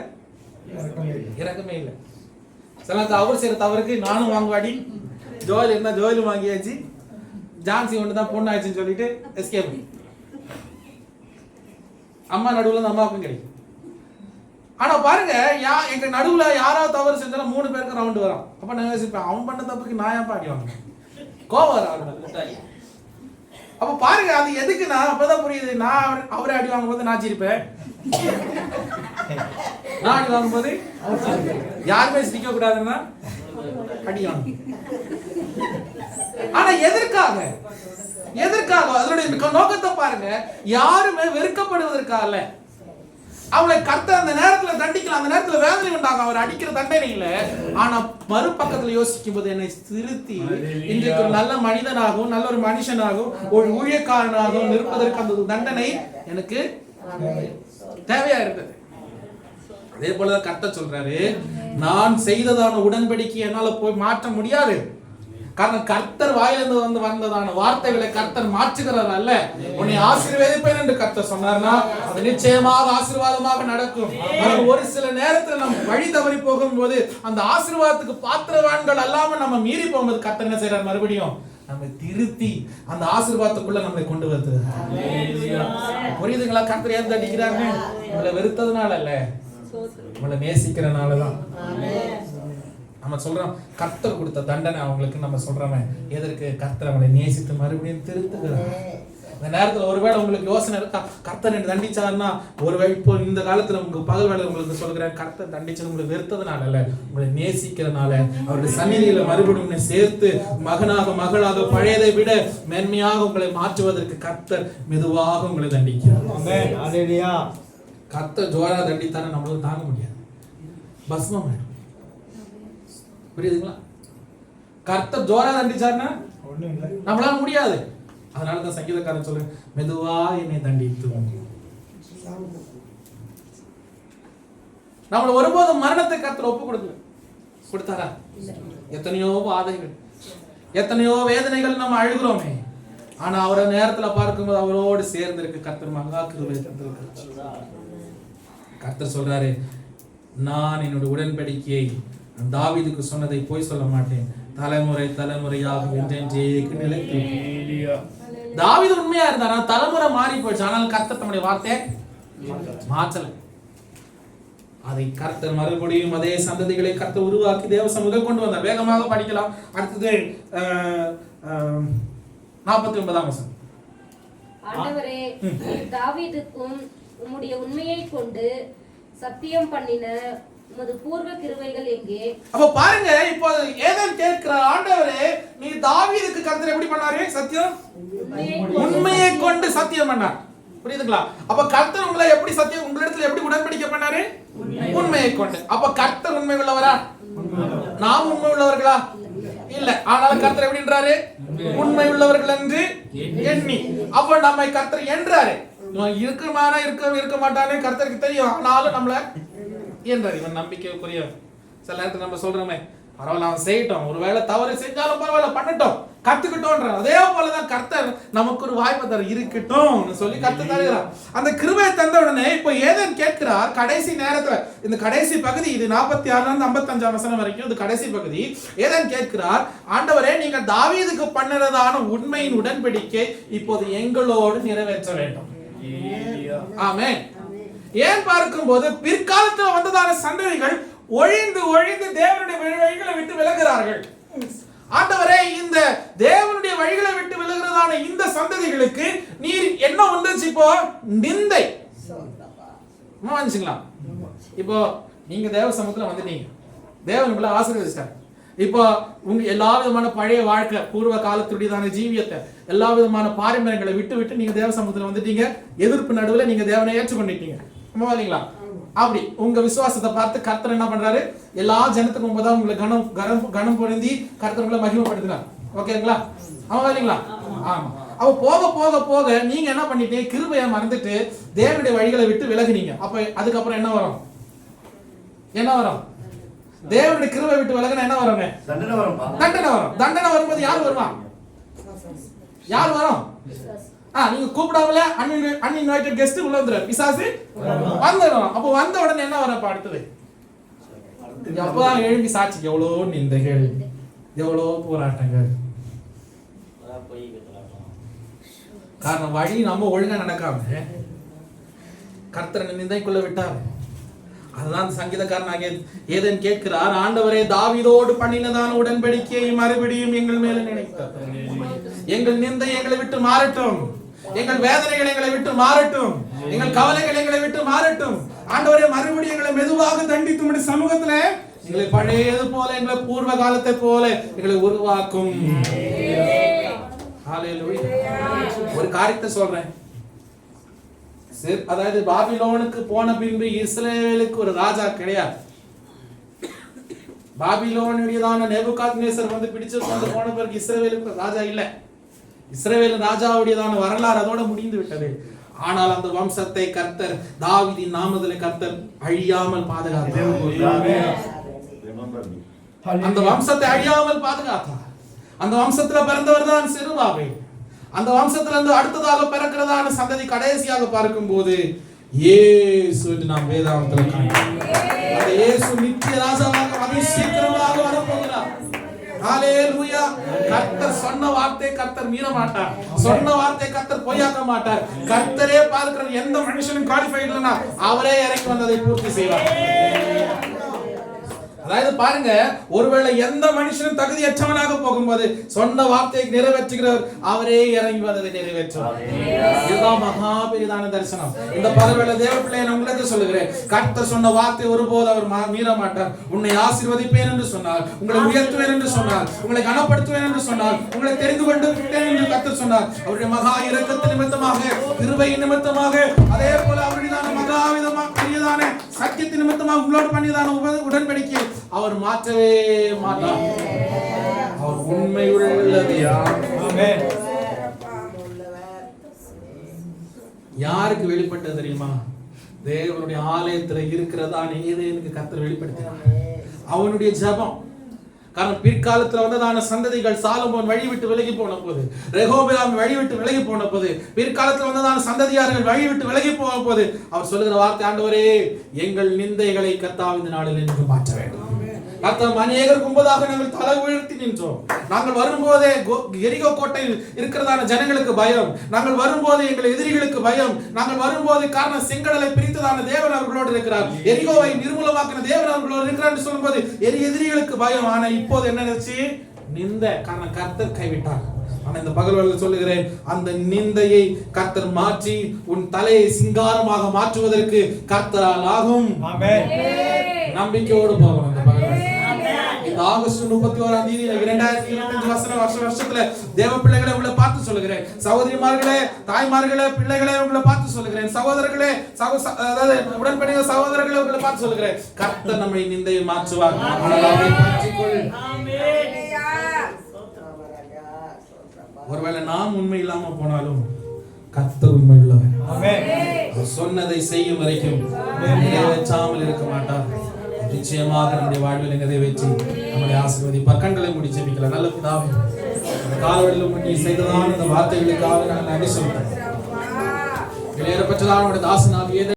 இறக்கமே இல்லை. சில அவர் செய்யற தவறுக்கு நானும் வாங்குவாடி, ஜோயில் இருந்தா ஜோயிலும் வாங்கியாச்சு, ஜான்சி ஒன்று தான் பொண்ணு ஆயிடுச்சுன்னு சொல்லிட்டு எஸ்கேப். அம்மா நடுவுல இருந்து அம்மாவுக்கும் கிடைக்கும். ஆனா பாருங்க, எங்க நடுவுல யாராவது தவறு செஞ்சாலும் 3 பேருக்கு ரவுண்டு வரும். அப்ப நான் யோசிப்பேன், அவன் பண்ண தப்புக்கு நான் ஏன் பாடி வாங்க, கோவம் வர. அப்ப பாருங்க, அது எதுக்குன்னா அப்பதான் புரியுது. நான் அவரை அடி வாங்கும் போது நான் சிரிப்பேன், நான் அடி வாங்கும் போது யாருமே சிரிக்க கூடாதுன்னா அடி வாங்க. ஆனா எதற்காக அதனுடைய நோக்கத்தை பாருங்க. யாருமே வெறுக்கப்படுவதற்காக அவளை கர்த்தர் அந்த நேரத்துல தண்டிக்கலாம், அந்த நேரத்துல வேதனை உண்டாகும் அவர் அடிக்கிற தண்டனையில. ஆனா மறுபக்கத்துல யோசிக்கும் போது என்னை திருத்தி இன்றைக்கு ஒரு நல்ல மனிதனாகவும் நல்ல ஒரு மனுஷனாகவும் ஒரு ஊழியக்காரனாகவும் இருப்பதற்கு அந்த தண்டனை எனக்கு தேவையா இருந்தது. அதே போலதான் கர்த்தர் சொல்றாரு, நான் செய்ததான உடன்படிக்கை என்னால போய் மாற்ற முடியாது. காரணம் கர்த்தர் வாயிலிருந்து வந்ததான வார்த்தைகளை கர்த்தர் மாற்றுகிறார் அல்ல. உன்னை ஆசீர்வதிப்பேன் என்று கர்த்தர் சொன்னார்னா அது நிச்சயமாக ஆசீர்வாதமாக நடக்கும். ஒரு சில நேரத்தில் நம்ம வழி தவறி போகும்போது அந்த ஆசீர்வாதத்துக்கு பாத்திரவான்கள் அல்லாம நம்ம மீறி போகும்போது கர்த்தர் என்ன செய்யறார்? மறுபடியும் நம்ம திருத்தி அந்த ஆசீர்வாதத்துக்குள்ள நம்மளை கொண்டு வருது. புரியுதுங்களா? கர்த்தர் ஏன் தண்டிக்கிறாங்க? உங்களை வெறுத்ததுனால அல்ல, உங்களை நேசிக்கிறனாலதான். நம்ம சொல்றோம் கர்த்தர் கொடுத்த தண்டனை அவங்களுக்கு, நம்ம சொல்றோமே எதற்கு? கர்த்தர் அவங்களை நேசித்து மறுபடியும் திருத்துகிறார். இந்த நேரத்துல ஒருவேளை உங்களுக்கு யோசனை இருக்கா, கர்த்தர் என்ன தண்டிச்சாருன்னா, ஒருவேளை இப்போ இந்த காலத்துல உங்களுக்கு பகல் வேலை உங்களுக்கு சொல்கிறேன், கர்த்தர் தண்டிச்சது உங்களுக்கு வெறுத்ததுனால அல்ல, உங்களை நேசிக்கிறதுனால அவருடைய சந்நிதியில மறுபடியும் சேர்த்து மகனாக மகளாக பழையதை விட மேன்மையாக உங்களை மாற்றுவதற்கு கர்த்தர் மெதுவாக உங்களை தண்டிக்கிறார். கர்த்தர் ஜோரா தண்டித்தார நம்மளும் தாங்க முடியாது, பஸ்மம் ஆயிடும். புரியுதுங்களா? கர்த்தர் ஜோரா தண்டிச்சாருன்னா நம்மளால முடியாது. அதனாலதான் சங்கீதக்காரன் சொல்றேன், மெதுவா என்னை தண்டித்து. நம்மள ஒருபோதும் மரணத்தை கர்த்தர் ஒப்பு கொடுத்தாரா? எத்தனையோ வாதைகள், எத்தனையோ வேதனைகள் நம்ம அழுகிறோமே, ஆனா அவரை நேரத்துல பார்க்கும்போது அவரோடு சேர்ந்து இருக்கு கர்த்தர் மகா கிருபை தந்திருக்கிறார். கர்த்தர் சொல்றாரு, நான் என்னோட உடன்படிக்கையை தாவீதுக்கு சொன்னதை போய் சொல்ல மாட்டேன், தலைமுறை தலைமுறையாக என்றென்றேக்கு நிலைத்து. தாவீது உண்மையா இருந்தாரா? தலைமுறை மாறி போயிடுச்சு, ஆனால் கர்த்தர் தம்முடைய வார்த்தையை மாற்றல. அதை கர்த்தர் மறுபடியும் அதே சந்ததிகளை கர்த்தர் உருவாக்கி தேவ சமூகம் கொண்டு வந்தார். வேகமாக படிக்கலாம். அடுத்தது 49ஆம் வசனம். ஆண்டவரே, தாவீதுக்கும் உம்முடைய உண்மையை கொண்டு சத்தியம் பண்ணின உமது பூர்வ கிருபைகள் எங்கே? அப்ப பாருங்க, இப்போ ஏதேன் கேட்கிறார், ஆண்டவரே நீ தாவீதுக்கு கர்த்தர் எப்படி பண்ணாரு? சத்தியம், உண்மையை கொண்டு சத்தியம் பண்ணார். புரியுதுங்களா? அப்ப கர்த்தர் உங்களை எப்படி சத்தியம், உங்களிடத்துல எப்படி உடன்படிக்கை பண்ணாரு? உண்மையை கொண்டு. அப்ப கர்த்தர் உண்மை உள்ளவரா? நாம் உண்மை உள்ளவர்களா? இல்ல. ஆனாலும் கர்த்தர் எப்படின்றாரு? உண்மை உள்ளவர்கள் என்று எண்ணி. அப்ப நம்மை கர்த்தர் என்றாரு. இருக்குமானா இருக்க மாட்டானே கர்த்தருக்கு தெரியும், ஆனாலும் நம்மள என்றார். இவன் நம்பிக்கைக்குரிய. சில நேரத்தில் நம்ம சொல்றோமே, பரவாயில்ல அவன் செய்யட்டும், ஒருவேளை தவறு செஞ்சாலும் பரவாயில்ல பண்ணட்டும், கத்துக்கிட்டோன்ற. அதே போலதான் கர்த்தர் நமக்கு ஒரு வாய்ப்பு தர, இருக்கட்டும் சொல்லி கத்து தருகிறார். அந்த கிருபையை தந்த உடனே இப்போ ஏதேன் கேட்கிறார். கடைசி நேரத்துல இந்த கடைசி பகுதி, இது 46 55 வசனம் வரைக்கும் இது கடைசி பகுதி. ஏதேன் கேட்கிறார், ஆண்டவரே நீங்க தாவீதுக்கு பண்ணினதான உண்மையின் உடன்படிக்கை இப்போது எங்களோடு நிறைவேற்ற வேண்டும். ஆமென். ஏன் பார்க்கும்போது பிற்காலத்தில் வந்ததான சந்ததிகள் ஒழிந்து ஒழிந்து தேவனுடைய வழிகளை விட்டு விலகுகிறார்கள். ஆண்டவரே இந்த தேவனுடைய வழிகளை விட்டு விலகுறதான இந்த சந்ததிகளுக்கு நீர் என்ன வந்துச்சு? இப்போ நிந்தை வந்துச்சுங்களா? இப்போ நீங்க தேவ சமூகத்துல வந்துட்டீங்க, தேவன் உங்களை ஆசீர்வதிச்சார். இப்போ உங்க எல்லா விதமான பழைய வாழ்க்கை, பூர்வ காலத்துடையதான ஜீவியத்தை, எல்லா விதமான பாரம்பரியங்களை விட்டு விட்டு நீங்க தேவ சமூகத்துல வந்துட்டீங்க. எதிர்ப்பு நடுவில் நீங்க தேவனை ஏற்றுக்கொண்டிட்டீங்க. இல்லைங்களா? அப்படி உங்க விசுவாசத்தை பார்த்து கர்த்தர் என்ன பண்றாரு? எல்லா ஜனத்துக்கும் முன்பதாக உங்களை கனம் பொருந்தி கர்த்தர் உங்களை மகிமைப்படுத்தினார். ஓகேங்களா? ஆமா இல்லைங்களா? ஆமா. அப்ப போக போக போக நீங்க என்ன பண்ணிட்டீங்க? கிருபையை மறந்துட்டு தேவனுடைய வழிகளை விட்டு விலகுனீங்க. அப்ப அதுக்கப்புறம் என்ன வரும்? என்ன வரும்? தேவனுடைய கிருபை விட்டு விலகுனா என்ன வருங்க? தண்டனை வரும். தண்டனை வரும். தண்டனை வரும்போது யார் வருவா? யார் வரும்? நீங்க கூப்பிடாமல அன்இன்வைட்டட் கெஸ்ட் உள்ள வந்துறாரு, பிசாசு வந்துடும். அப்ப வந்த உடனே என்ன வர? அடுத்தது அப்பதான் எழும்பி சாட்சிக்கு எவ்வளோ நிந்தைகள், எவ்வளோ போராட்டங்கள். காரணம் வழி நம்ம ஒழுங்கா நடக்காம கர்த்தரை நிந்தைக்குள்ள விட்டார். அதுதான் சங்கீதக்காரனாகிய ஏதேன் கேட்கிறார், ஆண்டவரே தாவீதோடு பண்ணினதான உடன்படிக்கையை மறுபடியும் எங்கள் மேல நினைத்தார். எங்கள் நிந்தை எங்களை விட்டு மாறட்டும், எங்கள் வேதனைகள் எங்களை விட்டு மாறட்டும், எங்கள் கவலைகள் எங்களை விட்டு மாறட்டும். ஆண்டவரே மறுபடியும் எங்களை மெதுவாக தண்டித்து உம்முடைய சமூகத்துல எங்களை பழையது போல, எங்களை பூர்வ காலத்தை போல எங்களை உருவாக்கும். ஒரு காரியத்தை சொல்றேன், அதாவது பாபிலோனுக்கு போன பின்பு இஸ்ரவேலுக்கு ஒரு ராஜா கிடையாது. பாபிலோனுடையதான நேபுகாத்நேசர் வந்து பிடிச்சு கொண்டு போன பிறகு இஸ்ரவேலுக்கு ராஜா இல்ல. இஸ்ரவேல் ராஜாவுடையதான வரலாறு அதோட முடிந்து விட்டது. ஆனால் அந்த வம்சத்தை கர்த்தர் தாவீதின் நாமத்திலே கர்த்தர் அழியாமல் பாதுகாத்தார். அந்த வம்சத்தை அழியாமல் பாதுகாத்தார். அந்த வம்சத்துல பிறந்தவர் தான் செருபாபேல். அந்த வம்சத்துல இருந்து அடுத்ததாக பிறக்கிறதான சந்ததி கடைசியாக பார்க்கும் போது இயேசு என்று நாம் வேதாகமத்துல காண்கிறோம். அந்த இயேசு நித்திய ராஜாவாக அதி சீக்கிரமாக வரப்போகிறார். ஹalleluya. கர்த்தர் சொன்ன வார்த்தை கர்த்தர் மீற மாட்டார். சொன்ன வார்த்தை கர்த்தர் பொய்யாக்க மாட்டார். கர்த்தரே பார்க்கிற எந்த மனுஷனும் குவாலிஃபைட் இல்லைன்னா அவரே இறங்கி வந்ததை பூர்த்தி செய்வார். அதாவது பாருங்க, ஒருவேளை எந்த மனுஷனும் தகுதியற்றவனாக போகும்போது சொன்ன வார்த்தையை நிறைவேற்றுகிறவர் அவரே இறங்கி வந்ததை நிறைவேற்றுவார். இதுதான் மகா பெரிதான தரிசனம். இந்த பரவேளை தேவ பிள்ளையை நான் உங்களுக்கு சொல்லுகிறேன், கர்த்தர் சொன்ன வார்த்தை ஒருபோது அவர் மீற மாட்டார். உன்னை ஆசீர்வதிப்பேன் என்று சொன்னார், உங்களை உயர்த்துவேன் என்று சொன்னார், உங்களை கனப்படுத்துவேன் என்று சொன்னார், உங்களை தெரிந்து கொண்டு விட்டேன் என்று கர்த்தர் சொன்னார். அவருடைய மகா இரக்கத்தின் நிமித்தமாக, கிருபையின் நிமித்தமாக, அதே போல அவருடைய மகாவிதமான பெரியதான சத்தியத்தின் நிமித்தமாக உங்களோடு பண்ணியதான உடன்படிக்கை அவர் மாற்றவே மாட்டார். அவர் உண்மை உள்ளது. யாருக்கு வெளிப்பட்டது தெரியுமா? தேவனுடைய ஆலயத்துல இருக்கிறதான ஏதேனுக்கு கர்த்தர் வெளிப்படுத்தினார். அவனுடைய ஜெபம். காரணம், பிற்காலத்துல வந்ததான சந்ததிகள் சாலமோன் வழி விட்டு விலகி போன போது, ரெகோபெயாம் வழி விட்டு விலகி போன போது, பிற்காலத்துல வந்ததான சந்ததியார்கள் வழி விட்டு விலகி போன போது அவர் சொல்லுகிற வார்த்தை, ஆண்டவரே எங்கள் நிந்தைகளை கர்த்தாவின் நாளில் என்று மாற்ற வேண்டும். கர்த்தர் அநேகருக்கு முன்பதாக நாங்கள் தலை உயர்த்தி நின்றோம். நாங்கள் வரும்போதே எரிகோ கோட்டையில் இருக்கிறதான ஜனங்களுக்கு பயம். நாங்கள் வரும்போது எங்கள் எதிரிகளுக்கு பயம். நாங்கள் வரும்போது காரணம், செங்கடலை பிரித்ததான தேவன் அவர்களோடு இருக்கிறார், எரிகோவை நிர்மூலமாக்கின தேவன் அவர்களோடு இருக்கிறார் என்று சொல்லும்போது எதிரிகளுக்கு பயம். ஆனா இப்போது என்ன நினைச்சு? நிந்த. காரணம், கர்த்தர் கைவிட்டார். ஆனா இந்த பகல் சொல்லுகிறேன், அந்த நிந்தையை கர்த்தர் மாற்றி உன் தலையை சிங்காரமாக மாற்றுவதற்கு கர்த்தரால் ஆகும். நம்பிக்கையோடு போகணும். இந்த பகல் இந்த ஆகஸ்ட் 31ஆம் தேதி 2025 வருஷத்துல தேவ பிள்ளைகளை உங்களை பார்த்து சொல்லுகிறேன், சகோதரிமார்களே, தாய்மார்களே, பிள்ளைகளே உங்களை பார்த்து சொல்லுகிறேன், சகோதரர்களே, அதாவது உடன்படிக்கை சகோதரர்களே உங்களை பார்த்து சொல்லுகிறேன், கர்த்தர் நம்மை நிந்தையை மாற்றுவார். ஒருவேளை நாம் உண்மை இல்லாம போனாலும் கர்த்தர் உண்மை உள்ளவர். சொன்னதை செய்யும் வரைக்கும் நிறைவேற்றாமல் இருக்க மாட்டார். நிச்சயமாக நம்முடைய வாழ்வில் நிறைவேற்றி நம்முடைய ஆசீர்வதிப்பார். கண்களை மூடி ஜெபிக்கலாம். நல்ல பிதாவே, காலவெளியில் முன்னி செய்ததான இந்த வார்த்தைகளுக்காக நான் நன்றி சொல்றேன். வெளியேறப்பட்டதான தாசனாகிய